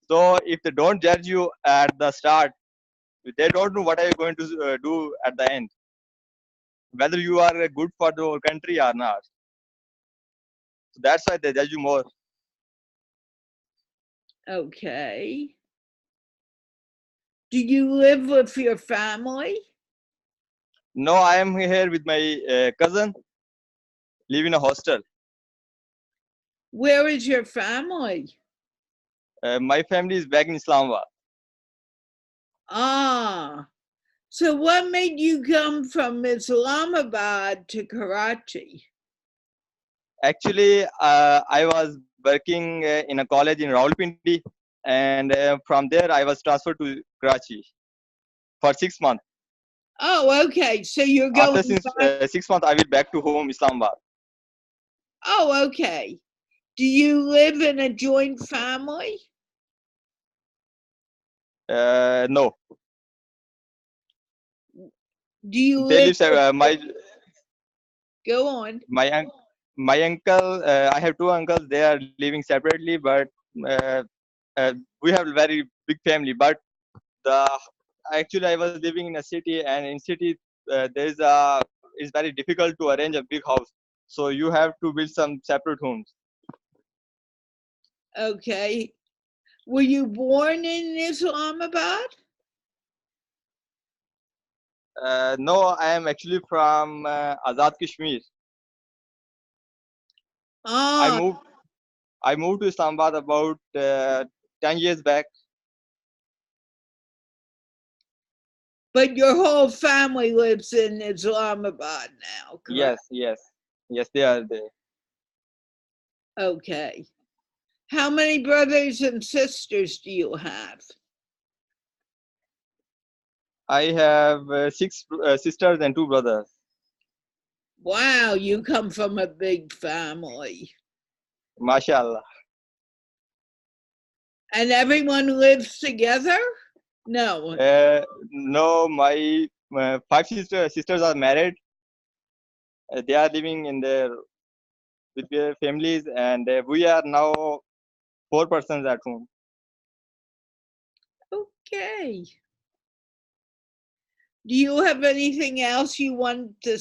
So if they don't judge you at the start, they don't know what are you going to do at the end, whether you are good for the country or not. So that's why they judge you more. Okay. Do you live with your family? No, I am here with my cousin, live in a hostel. Where is your family? My family is back in Islamabad. Ah, So what made you come from Islamabad to Karachi? Actually, I was working in a college in Rawalpindi, and from there I was transferred to Karachi for 6 months. Oh, okay. So you're After going since back. 6 months, I will back to home, Islamabad. Oh, okay. Do you live in a joint family? No, Do you they live live. Go on. My uncle. I have two uncles. They are living separately, but uh, we have a very big family. But the actually I was living in a city, and in city there is a it's very difficult to arrange a big house. So you have to build some separate homes. Okay. Were you born in Islamabad? No, I am actually from Azad Kashmir. I Ah, moved I moved to Islamabad about 10 years back. but your whole family lives in Islamabad now, correct? Yes, they are there. Okay. How many brothers and sisters do you have? I have six sisters and two brothers. Wow, you come from a big family. MashaAllah. And everyone lives together? No. No, my five sisters are married. They are living in their with their families, and we are now four persons at home. Okay. Do you have anything else you want to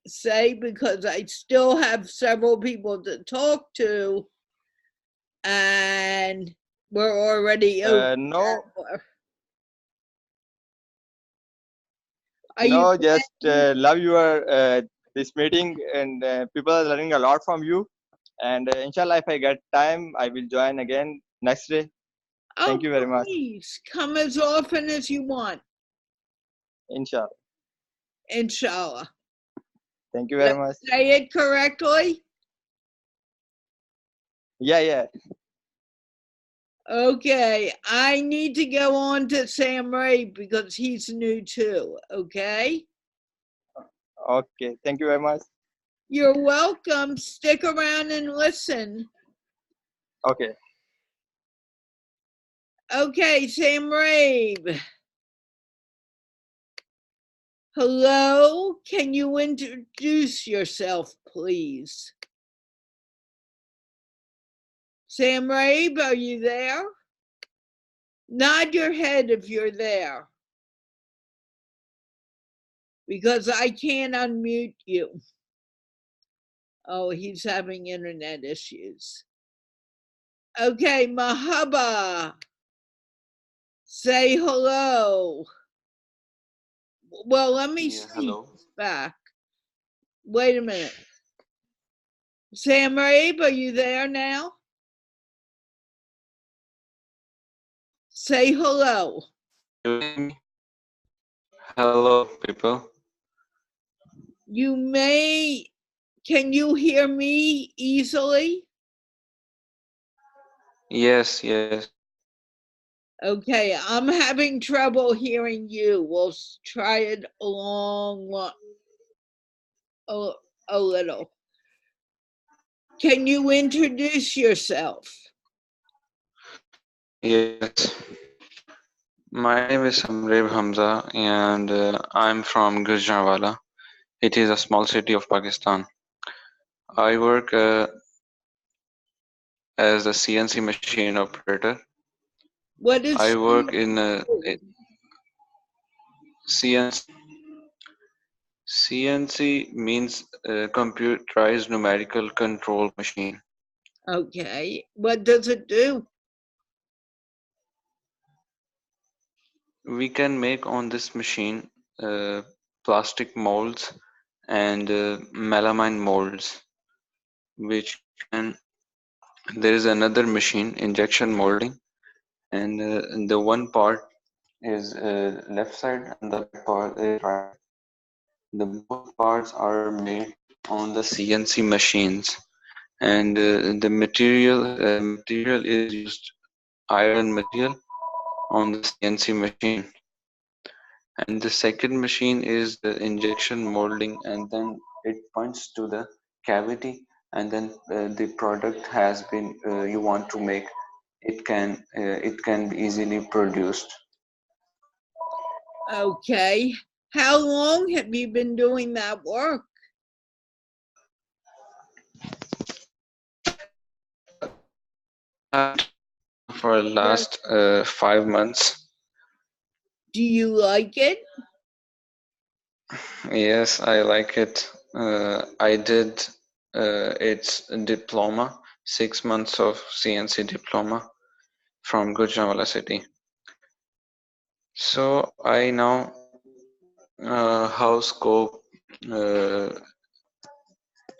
say? Because I still have several people to talk to, and we're already over. No, Are you just ready? love your this meeting, and people are learning a lot from you. And inshallah, if I get time, I will join again next day. Oh, Thank you very much. please come as often as you want, Inshallah. inshallah. Thank you Did very I much. say it correctly? Yeah. Okay, I need to go on to Sam Ray because he's new too, okay? Okay. Thank you very much. You're welcome. Stick around and listen. Okay. Okay, Sam Ray. Hello, can you introduce yourself, please? Sam Rabe, are you there? Nod your head if you're there, because I can't unmute you. Oh, he's having internet issues. Okay, Mahaba, say hello. Well, let me see. Hello. Back. Wait a minute. Sam Rabe, are you there now? Say hello. You hear me? Hello, people. You may, can you hear me easily? Yes. Okay, I'm having trouble hearing you. We'll try it a little. Can you introduce yourself? Yes. My name is Samrev Hamza and I'm from Gujranwala. It is a small city of Pakistan. I work as a CNC machine operator. What is I work in CNC. CNC means computerized numerical control machine. Okay, what does it do? We can make on this machine plastic molds and melamine molds, which can. There is another machine, injection molding, and the one part is left side and the back part it right. The both parts are made on the CNC machines, and the material is used iron material on the CNC machine. And the second machine is the injection molding, and then it points to the cavity, and then the product has been you want to make it can be easily produced. Okay. How long have you been doing that work? For the last 5 months. Do you like it? Yes, I like it. I did its diploma, 6 months of CNC diploma from Gujranwala city. So I know how scope uh,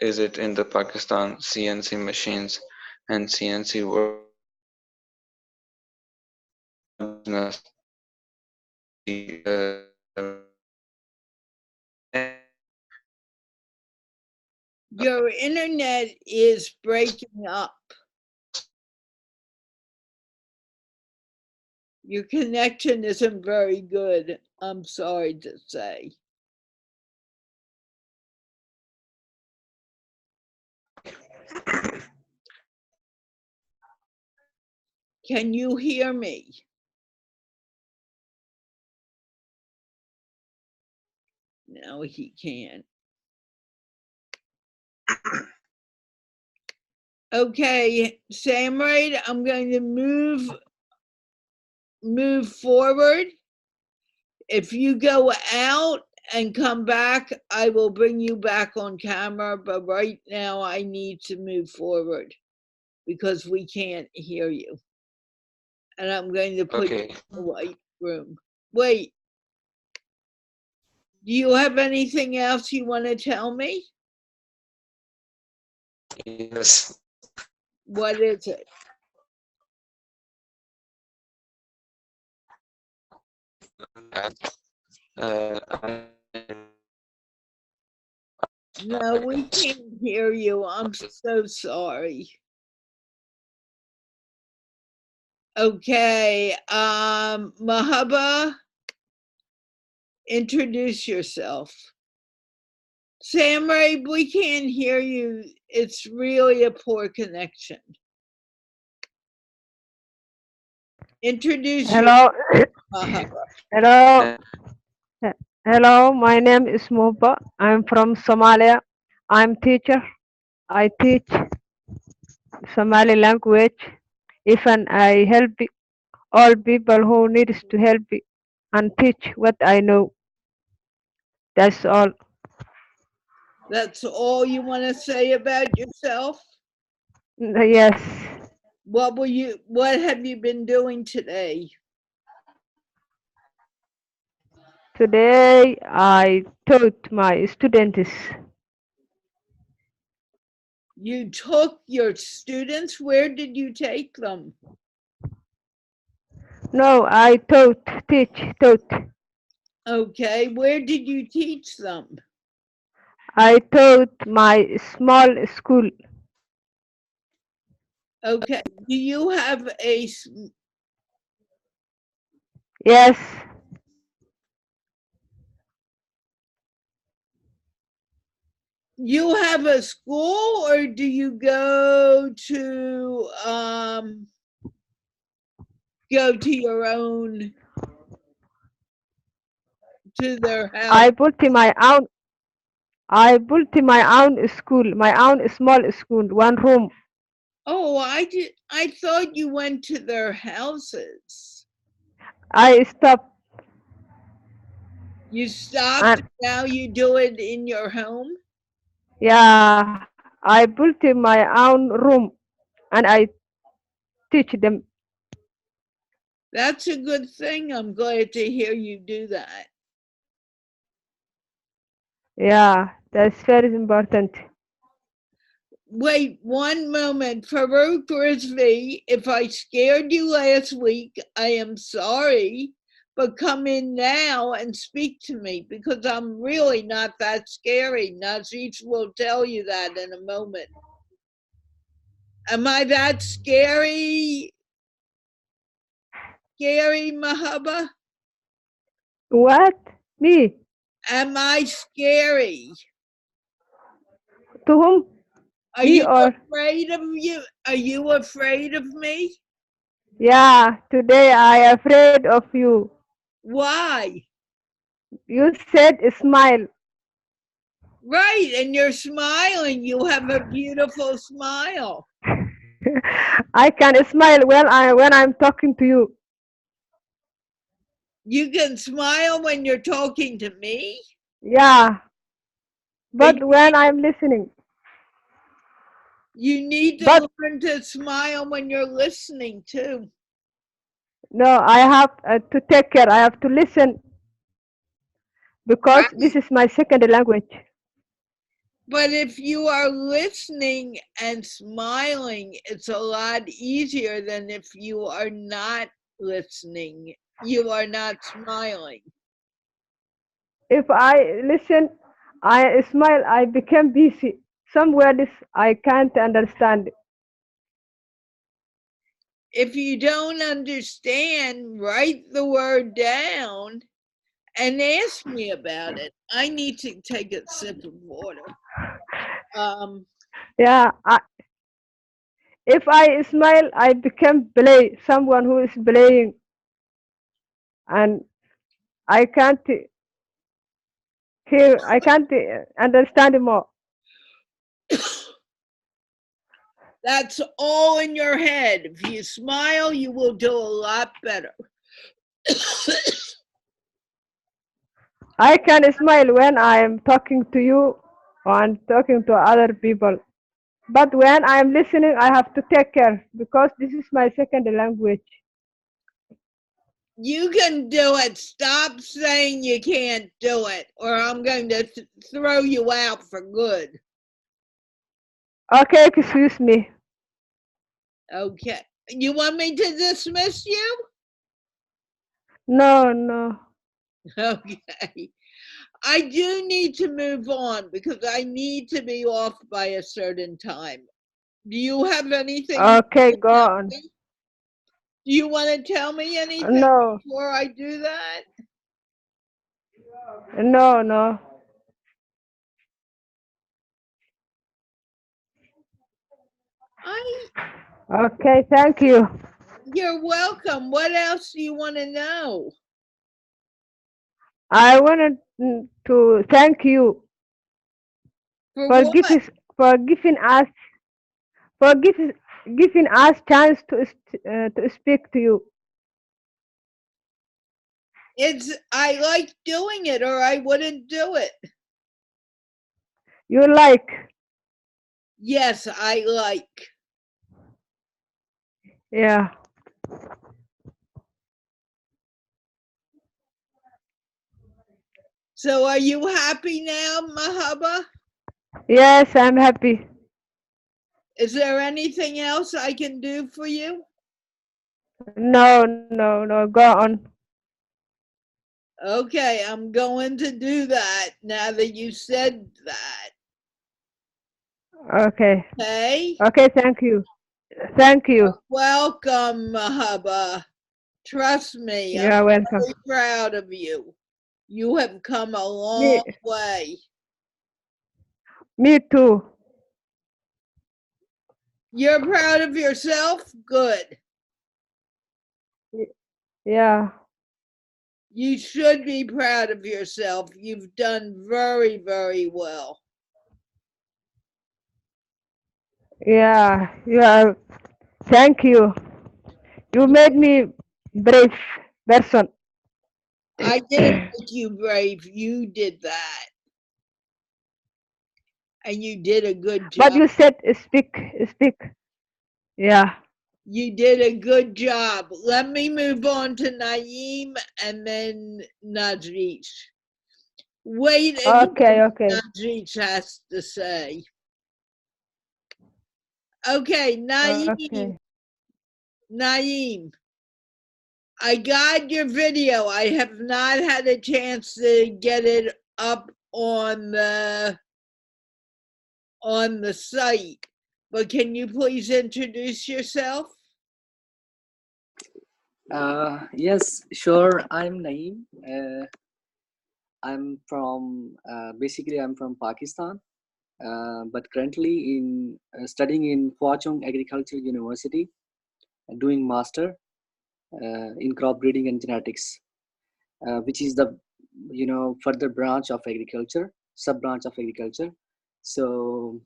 is it in the Pakistan CNC machines and CNC work business. The Your internet is breaking up. Your connection isn't very good, I'm sorry to say. Can you hear me? No, he can't. Okay, Samraid, I'm going to move forward. If you go out and come back, I will bring you back on camera, but right now I need to move forward because we can't hear you. And I'm going to put you in the white room. Wait, do you have anything else you want to tell me? yes. What is it? Uh, No, we can't hear you. I'm so sorry. Okay, Mahaba, introduce yourself. Samray, we can't hear you. It's really a poor connection. Introduce Hello. yourself. Hello. Hello, my name is Muba. I'm from Somalia. I'm teacher. I teach Somali language. Even I help all people who needs to help and teach what I know. That's all. That's all you want to say about yourself? Yes. What have you been doing today? Today I taught my students. You took your students, where did you take them? No, I taught. Okay, where did you teach them? I taught my small school. Okay, do you have Yes. You have a school, or do you go to your own, to their house? I built my own school, my own small school, one room. Oh, I thought you went to their houses. I stopped. You stopped, and now you do it in your home? Yeah, I built my own room and I teach them. That's a good thing. I'm glad to hear you do that. Yeah, that's very important. Wait one moment, Farouk Rizvi. If I scared you last week, I am sorry, but come in now and speak to me because I'm really not that scary. Nazish will tell you that in a moment. Am I that scary? Scary, Mahaba? What? Me? Am I scary? To whom? Are Me you or? afraid of you? Are you afraid of me? Yeah, today I afraid of you. Why? You said smile. Right, and you're smiling. You have a beautiful smile. I can smile when I'm talking to you. You can smile when you're talking to me, Yeah, but but when I'm listening. you need to But learn to smile when you're listening too. no, I have to take care. I have to listen because this Right. is my second language. But if you are listening and smiling, it's a lot easier than if you are not listening. You are not smiling. If I listen, I smile, I become busy. Some words I can't understand. If you don't understand, write the word down and ask me about it. I need to take a sip of water. Yeah, if I smile, I become play. Someone who is playing, and I can't hear. I can't understand more. That's all in your head. If you smile, you will do a lot better. I can smile when I am talking to you and talking to other people. But when I am listening, I have to take care because this is my second language. You can do it. Stop saying you can't do it, or I'm going to throw you out for good. Okay, excuse me. Okay. You want me to dismiss you? No, no. Okay. I do need to move on because I need to be off by a certain time. Do you have anything you Okay, want go to tell on. me? Do you want to tell me anything No, before I do that? no, no. I Okay, thank you. You're welcome. What else do you want to know? I wanted to thank you For for what? for giving us for giving us chance to speak to you. I like doing it or I wouldn't do it. You like? Yes, I like. Yeah. So are you happy now, Mahaba? Yes, I'm happy. Is there anything else I can do for you? No, no, no. Go on. Okay, I'm going to do that now that you said that. Okay. Okay? Okay, thank you. Thank you. Welcome, Mahaba. Trust me, I'm You're welcome. very proud of you. You have come a long Me, way. me too. You're proud of yourself? Good. Yeah. You should be proud of yourself. You've done very, very well. Yeah. You are. Thank you. You made me brave person. I didn't make you brave. You did that. And you did a good But job. you said speak, speak. Yeah. You did a good job. Let me move on to Naeem and then Najrish. Wait and hear Okay, what okay. Najrish has to say. Okay, Okay. Naeem, I got your video. I have not had a chance to get it up on the site. But can you please introduce yourself? Yes, sure. I'm Naeem. I'm from basically I'm from Pakistan, but currently in studying in Hua Chung Agricultural University, doing master in crop breeding and genetics, which is the further branch of agriculture, sub branch of agriculture. So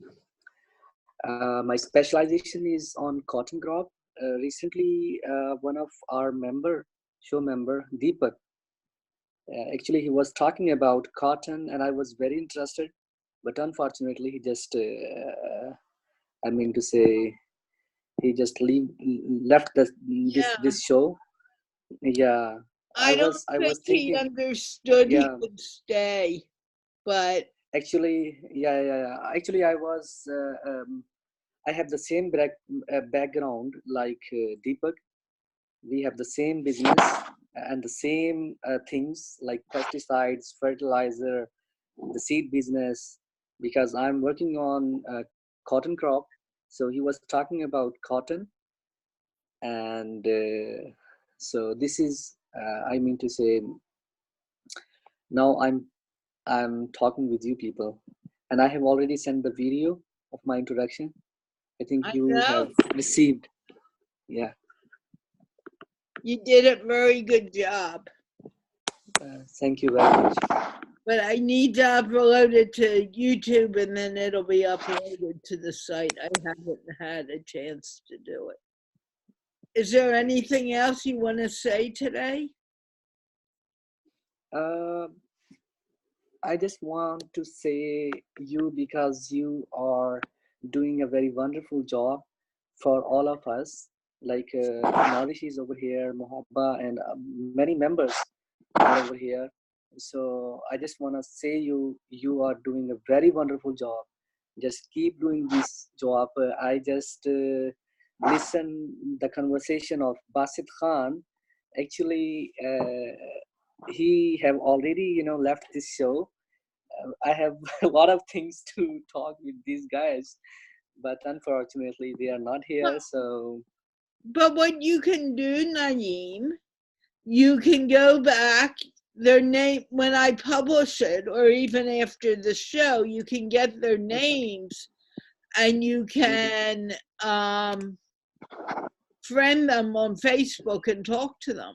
my specialization is on cotton crop. Recently, one of our show member, Deepak, actually he was talking about cotton, and I was very interested. But unfortunately, he just, I mean to say, he just left Yeah. this show. Yeah, I don't I think was he thinking. understood he Yeah, would stay, but actually, yeah. Actually, I have the same background like Deepak. We have the same business and the same things like pesticides, fertilizer, the seed business, because I'm working on cotton crop. So he was talking about cotton, and so this is I mean to say, now I'm talking with you people, and I have already sent the video of my introduction. I think I you have know received. Yeah. you did a very good job. Thank you very much. But I need to upload it to YouTube and then it'll be uploaded to the site. I haven't had a chance to do it. Is there anything else you want to say today? Uh, I just want to say you, because you are doing a very wonderful job for all of us. Like Narish is over here, Mohabba, and many members are over here. So I just want to say you are doing a very wonderful job. Just keep doing this job. I just listen the conversation of Basit Khan. Actually, he have already left this show. I have a lot of things to talk with these guys, but unfortunately they are not here. So But what you can do, Naeem, you can go back their name when I publish it, or even after the show, you can get their names and you can friend them on Facebook and talk to them.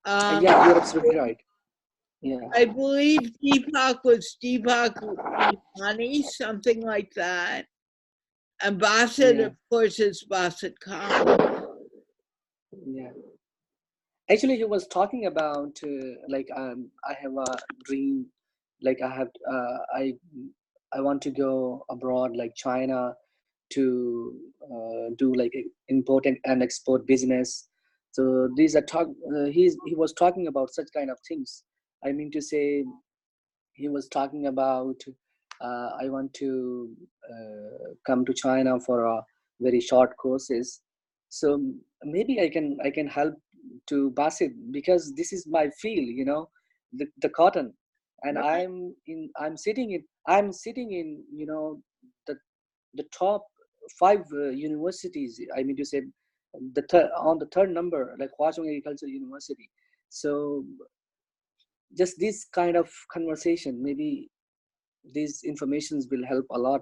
yeah, you're absolutely right. Yeah, I believe Deepak was Deepak Imani, something like that. And Basit, yeah, of course, is Basit Khan. yeah. Actually, he was talking about like I have a dream, like I want to go abroad, like China, to do like import and export business. So these are he was talking about such kind of things. I mean to say, he was talking about I want to come to China for a very short courses. So maybe I can help to Basit, because this is my field, the cotton, and Right. I'm sitting in the top five universities. I mean to say, on the third number, like Hua Chung Agricultural University. So just this kind of conversation, maybe these informations will help a lot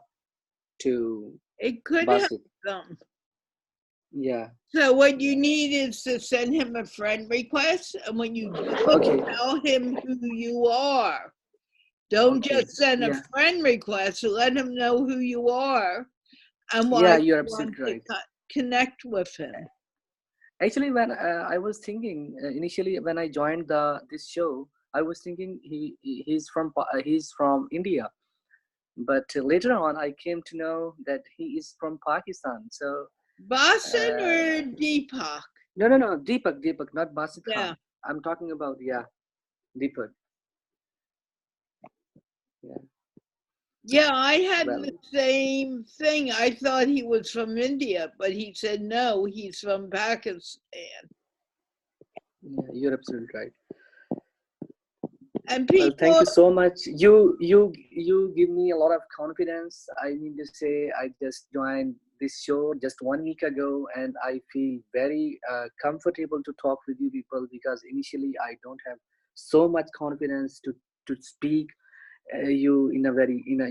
to It could help Basit. them. Yeah, So what you yeah. need is to send him a friend request, and when you do Okay, it, tell him who you are. Don't okay. just send a Yeah, friend request. Let him know who you are and why yeah, you you're want absolutely to right. connect with him. Actually, when I was thinking initially when I joined the this show, I was thinking he's from India, but later on I came to know that he is from Pakistan. So Boston uh, or Deepak? no, Deepak, not Basit Yeah. Khan. I'm talking about, yeah, Deepak. Yeah, Yeah, I had well, the same thing. I thought he was from India, but he said no, he's from Pakistan. Yeah, you're absolutely right. And Well, thank people, you so much. You give me a lot of confidence. I mean to say, I just joined this show just 1 week ago, and I feel very comfortable to talk with you people, because initially I don't have so much confidence to speak you in a very in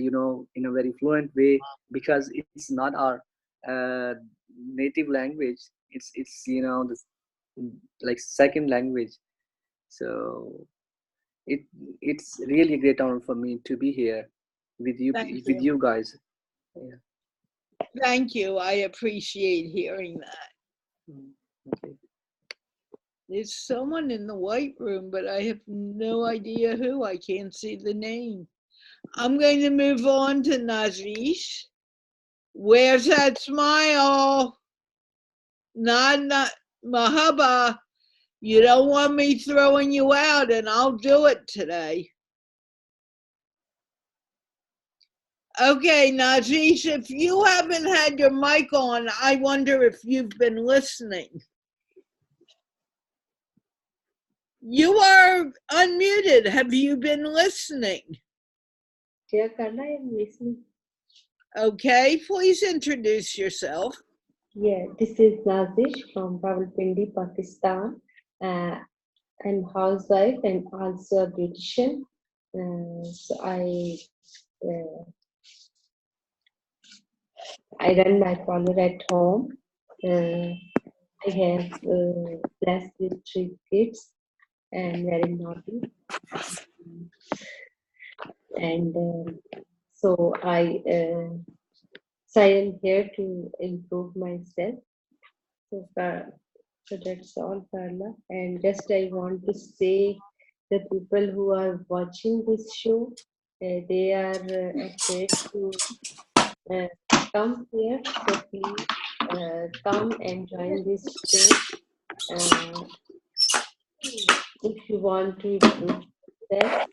a very fluent way, because it's not our uh, native language. It's this, like second language. So it it's really a great honor for me to be here with you thank with you. you guys. Yeah. Thank you. I appreciate hearing that. Mm, okay. There's someone in the white room, but I have no idea who. I can't see the name. I'm going to move on to Najish. Where's that smile? Not Mahaba. You don't want me throwing you out, and I'll do it today. Okay, Najish, if you haven't had your mic on, I wonder if you've been listening. You are unmuted. Have you been listening? Dear Carla, I am listening. Okay, please introduce yourself. Yeah, this is Nazish from Rawalpindi, Pakistan. I'm housewife and also a beautician. So uh, I run my parlor at home. Uh, I have blessed with 3 kids and very naughty. And so so I am here to improve myself. So, so that's all, Carla. And just I want to say the people who are watching this show, they are afraid to uh, come here. So please come and join this show. If you want to improve that,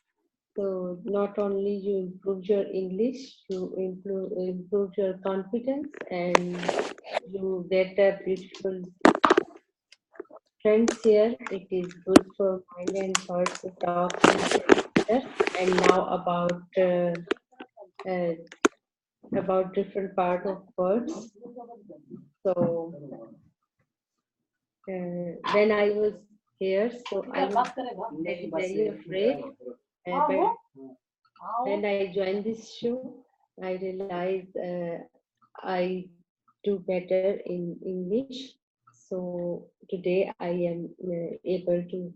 so not only you improve your English, you improve your confidence, and you get a beautiful friends here. It is good for mind and heart to talk with each other. And now uh, about different part of words. So when I was here, so I was very afraid. But when I joined this show, I realized I do better in English. So today I am able to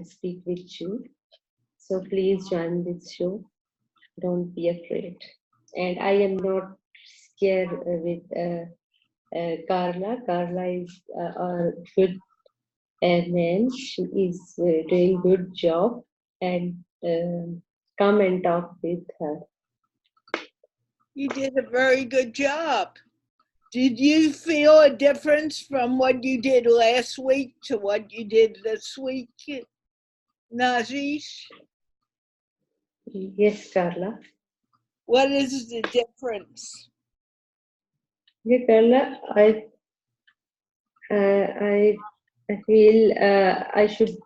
speak with you. So please join this show. Don't be afraid. And I am not scared with Carla. Carla is a good man. She is doing good job, and come and talk with her. You did a very good job. Did you feel a difference from what you did last week to what you did this week, Najish? Yes, Carla. What is the difference? Yeah, Carla, I feel I should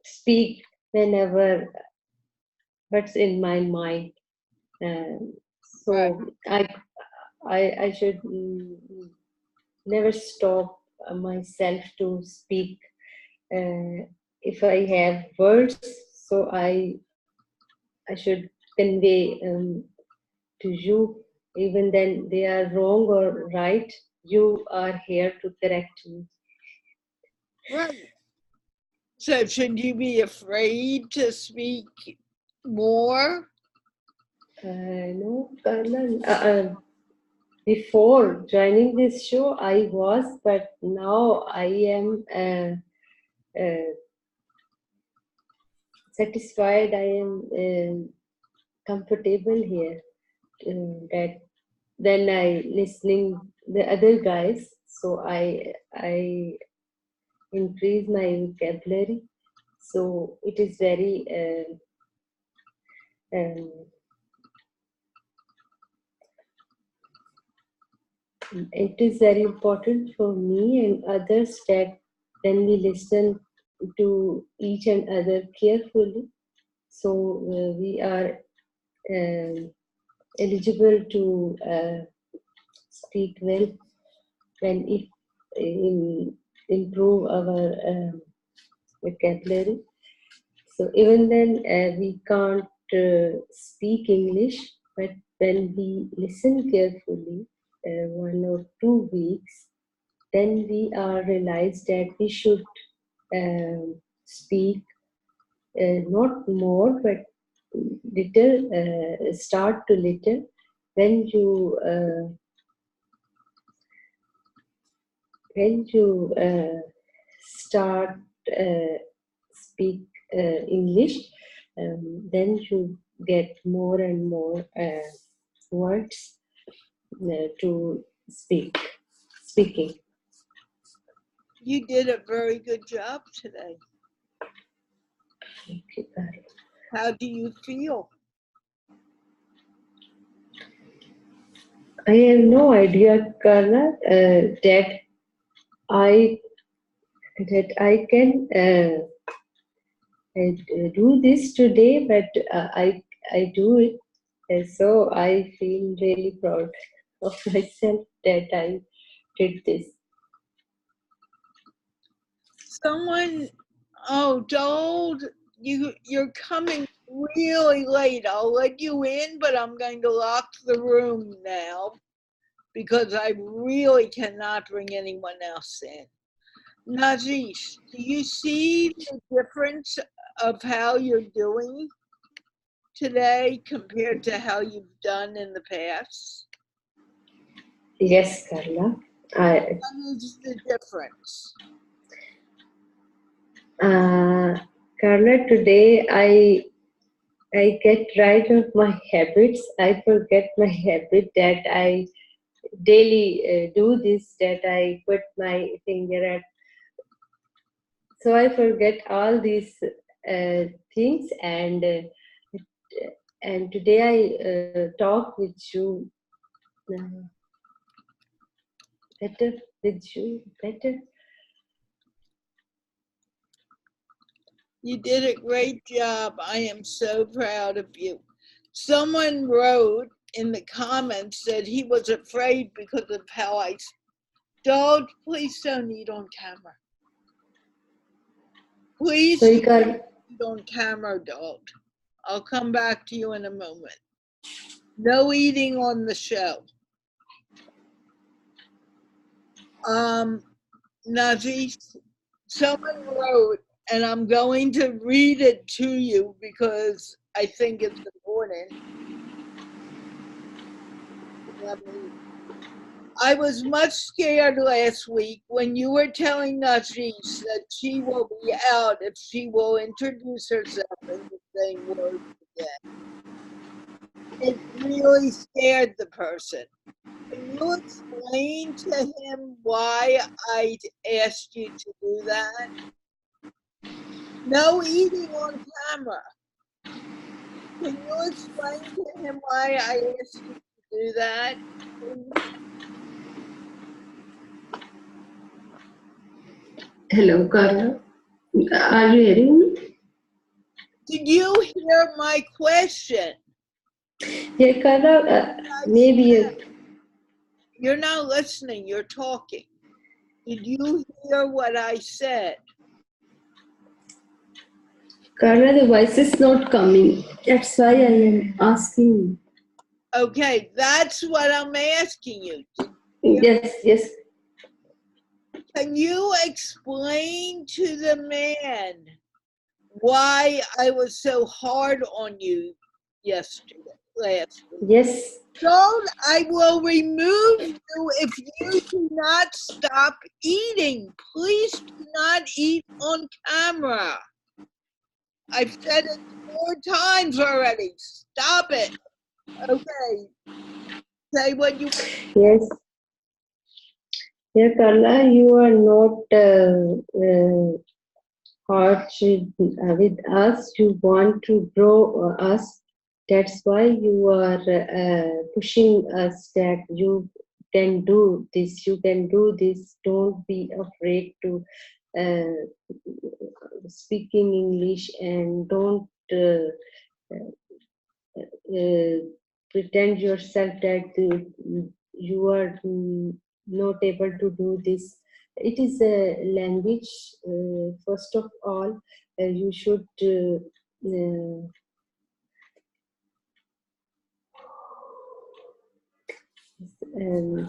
speak whenever what's in my mind. So Right. I should never stop myself to speak. If I have words, so I should convey to you, even then they are wrong or right. You are here to correct me. Right. So should you be afraid to speak more? No, Carla. Before joining this show, I was, but now I am satisfied. I am comfortable here. That then I listening the other guys, so I increase my vocabulary. So it is very it is very important for me and others that then we listen to each and other carefully. So we are eligible to speak well and if improve our vocabulary. So even then we can't speak English, but when we listen carefully 1 or 2 weeks, then we are realized that we should speak not more but little, start to little. When you start speak English, then you get more and more words to speaking. You did a very good job today. Okay, Carla. How do you feel? I have no idea, Carla, that I can do this today, but I do it. So I feel really proud of myself that I did this. Someone, oh, Joel, you're coming really late. I'll let you in, but I'm going to lock the room now because I really cannot bring anyone else in. Nazish, do you see the difference of how you're doing today compared to how you've done in the past? Yes, Carla. What is the difference? Carla, today I get rid of my habits. I forget my habit that I daily do this, that I put my finger at. So I forget all these things, and today I talk with you better, better. You did a great job. I am so proud of you. Someone wrote in the comments that he was afraid because of how I. Don't, please don't eat on camera. Please So you can. eat on camera, don't. I'll come back to you in a moment. No eating on the show. Nazi, someone wrote, and I'm going to read it to you because I think it's important. I was much scared last week when you were telling Nazish that she will be out if she will introduce herself in the same words again. It really scared the person. Can you explain to him why I asked you to do that? No eating on camera. Can you explain to him why I asked you to do that, please? Hello, Carla. Are you hearing me? Did you hear my question? Yeah, Carla, maybe. You're not listening, you're talking. Did you hear what I said? Carla, the voice is not coming. That's why I am asking. Okay, that's what I'm asking you. Yes, yes. Can you explain to the man why I was so hard on you last week? Yes. Don't, I will remove you if you do not stop eating. Please do not eat on camera. I've said it 4 times already. Stop it. Okay. Say what you. Yes. Yeah, Carla, you are not harsh with us. You want to grow us. That's why you are pushing us that you can do this. You can do this. Don't be afraid to uh, speaking English, and don't uh, pretend yourself that you are not able to do this. It is a language. First of all, you should um,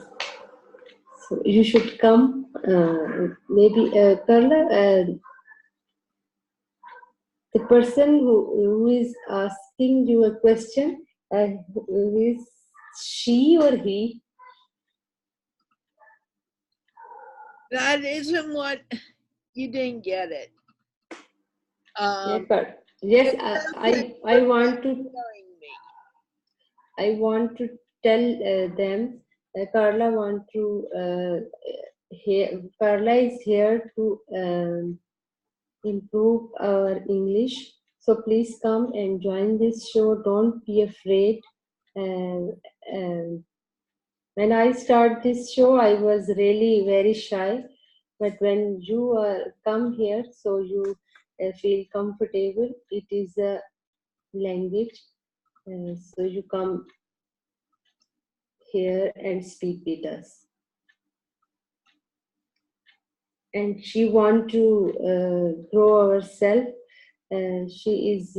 so you should come. Maybe Carla, the person who is asking you a question, who is she or he? That isn't what you didn't get it. Yeah, but yes, I want to Hearing me. I want to tell them. Carla want to hear. Carla is here to improve our English. So please come and join this show. Don't be afraid. And when I start this show, I was really very shy. But when you come here, so you feel comfortable. It is a language. So you come here and speak with us. And she want to grow herself. She is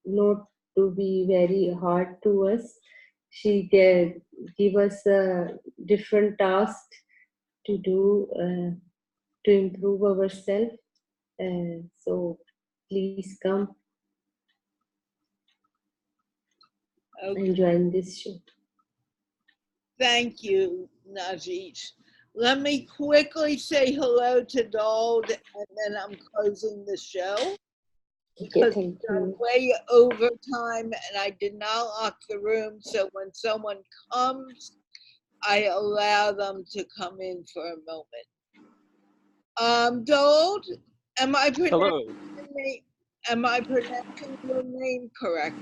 not to be very hard to us. She give us a different task to do to improve ourselves. So please come Okay. and join this show. Thank you, Najish. Let me quickly say hello to Dold, and then I'm closing the show Okay, because thank I'm you. way over time and I did not lock the room. So when someone comes, I allow them to come in for a moment. Dold, am I pronouncing Hello. your name? Am I pronouncing your name correct?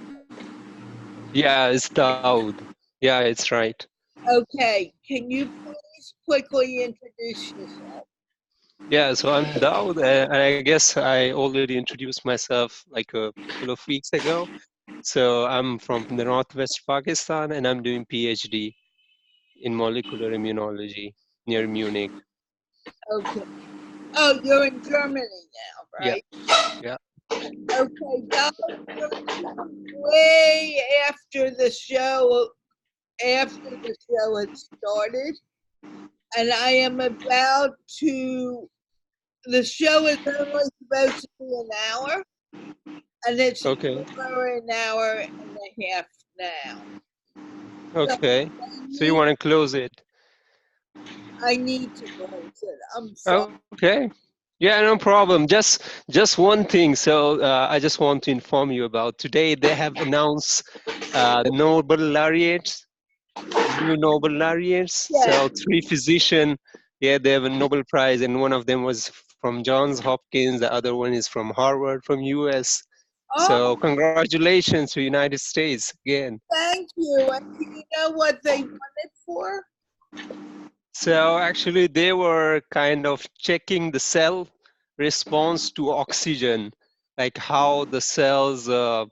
Yeah, it's Daud. Yeah, it's right. Okay, can you please quickly introduce yourself? Yeah, so I'm Daud, and I guess I already introduced myself like a couple of weeks ago. So I'm from the northwest Pakistan, and I'm doing PhD in molecular immunology near Munich. Okay. Oh, you're in Germany now, Yeah, right? yeah. Okay, Doug, way after the show, had started, and I am about to. The show is only supposed to be an hour, and it's Okay, over an hour and a half now. So okay. I So you need, want to close it? I need to close it. I'm sorry. Okay. Yeah, no problem. Just one thing. So I just want to inform you about today. They have announced the Nobel laureates, new Nobel laureates. Yes. So three physician, yeah, they have a Nobel Prize, and one of them was from Johns Hopkins. The other one is from Harvard, from US. Oh, So congratulations to United States again. thank you. And do you know what they won it for? So actually, they were kind of checking the cell response to oxygen, like how the cells, uh,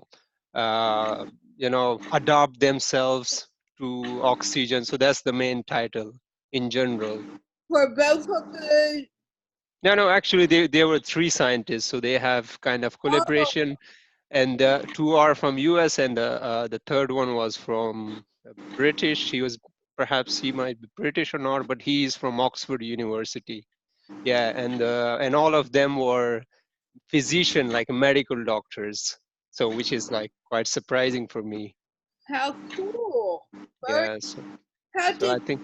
adapt themselves to oxygen. So that's the main title in general. For both of the. No, actually, there were three scientists, so they have kind of Oh, collaboration, and two are from US, and the third one was from British. Perhaps he might be British or not, but he is from Oxford University. Yeah, and all of them were physician, like medical doctors. So which is like quite surprising for me. how cool. Very, Yeah, how so I did think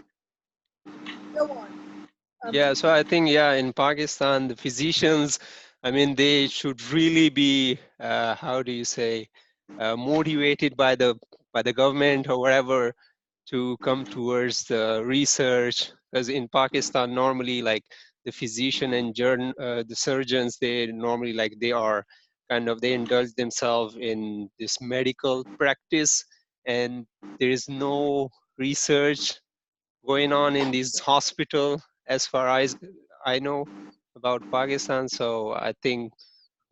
go on? Yeah, so I think, yeah, in Pakistan, the physicians, I mean, they should really be, how do you say, motivated by the government or whatever to come towards the research. Because in Pakistan, normally, like the physician and the surgeons, they normally like they indulge themselves in this medical practice, and there is no research going on in this hospital as far as I know about Pakistan. So I think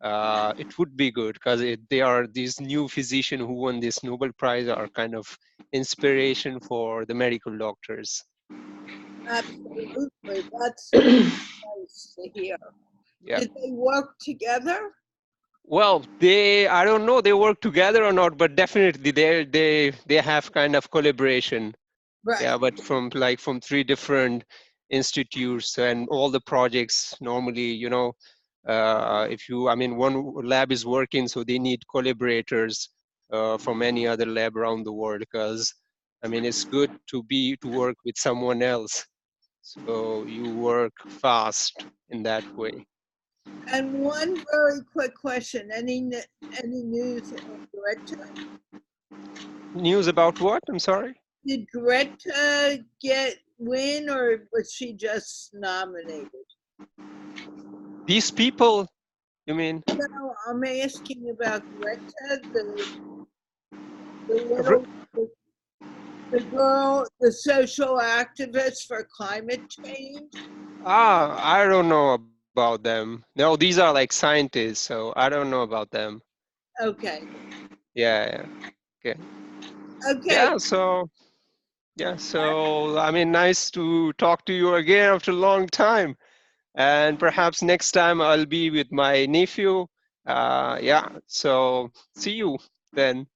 it would be good because they are these new physicians who won this Nobel Prize are kind of inspiration for the medical doctors. Absolutely. That's nice to hear. Yeah. Did they work together? Well, I don't know they work together or not, but definitely they have kind of collaboration. Yeah, Right. but from three different institutes and all the projects normally, if you, I mean, one lab is working, so they need collaborators from any other lab around the world because, I mean, it's good to work with someone else. So you work fast in that way. And one very quick question. Any news on Greta? News about what? I'm sorry. Did Greta get win or was she just nominated? These people, you mean? No, I'm asking about Greta, the R- little the girl, the social activist for climate change. I don't know about them. No, these are like scientists, so I don't know about them. Okay. Yeah, yeah. Okay. Okay. Yeah, so I mean, nice to talk to you again after a long time. And perhaps next time I'll be with my nephew. Yeah, so see you then.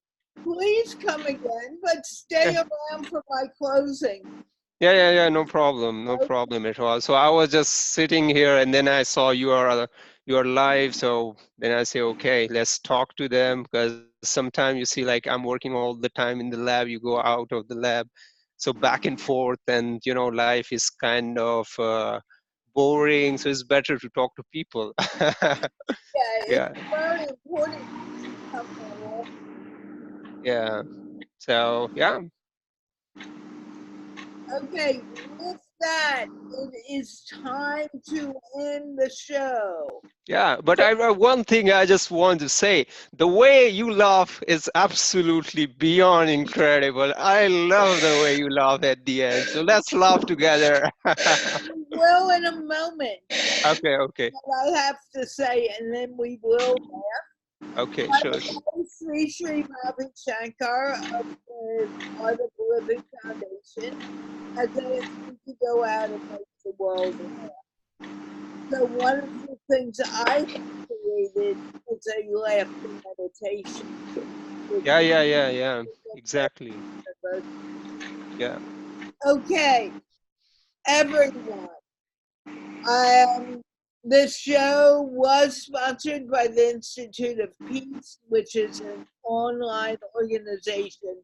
Please come again, but stay Yeah, around for my closing. yeah, no problem, no problem at all. So I was just sitting here and then I saw you are live. So then I say, okay, let's talk to them because sometimes you see like I'm working all the time in the lab, you go out of the lab. So back and forth and life is kind of boring. So it's better to talk to people. Yeah, it's Yeah, very important to come more. yeah. So yeah, Okay, with that, it is time to end the show. yeah. But one thing I just want to say: the way you laugh is absolutely beyond incredible. I love the way you laugh at the end. So let's laugh together. We will in a moment. Okay, okay, What I have to say, and then we will. okay. By Sure. the way, Sri Ravi Shankar of the Art of Living Foundation has asked me to go out and make the world laugh. So one of the things I have created is a laughter meditation, which Yeah, is yeah, yeah, yeah. Exactly. Yeah. okay, everyone. This show was sponsored by the Institute of Peace, which is an online organization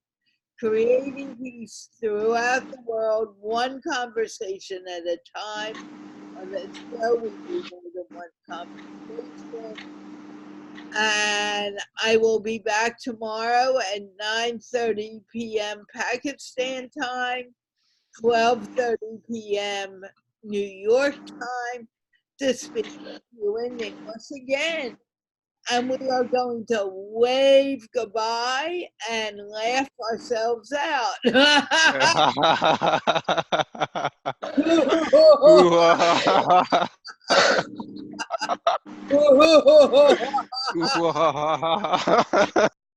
creating peace throughout the world, one conversation at a time. On this show, we do more than one conversation. And I will be back tomorrow at 9:30 p.m. Pakistan time, 12:30 p.m. New York time to speak to you in English again. And we are going to wave goodbye and laugh ourselves out.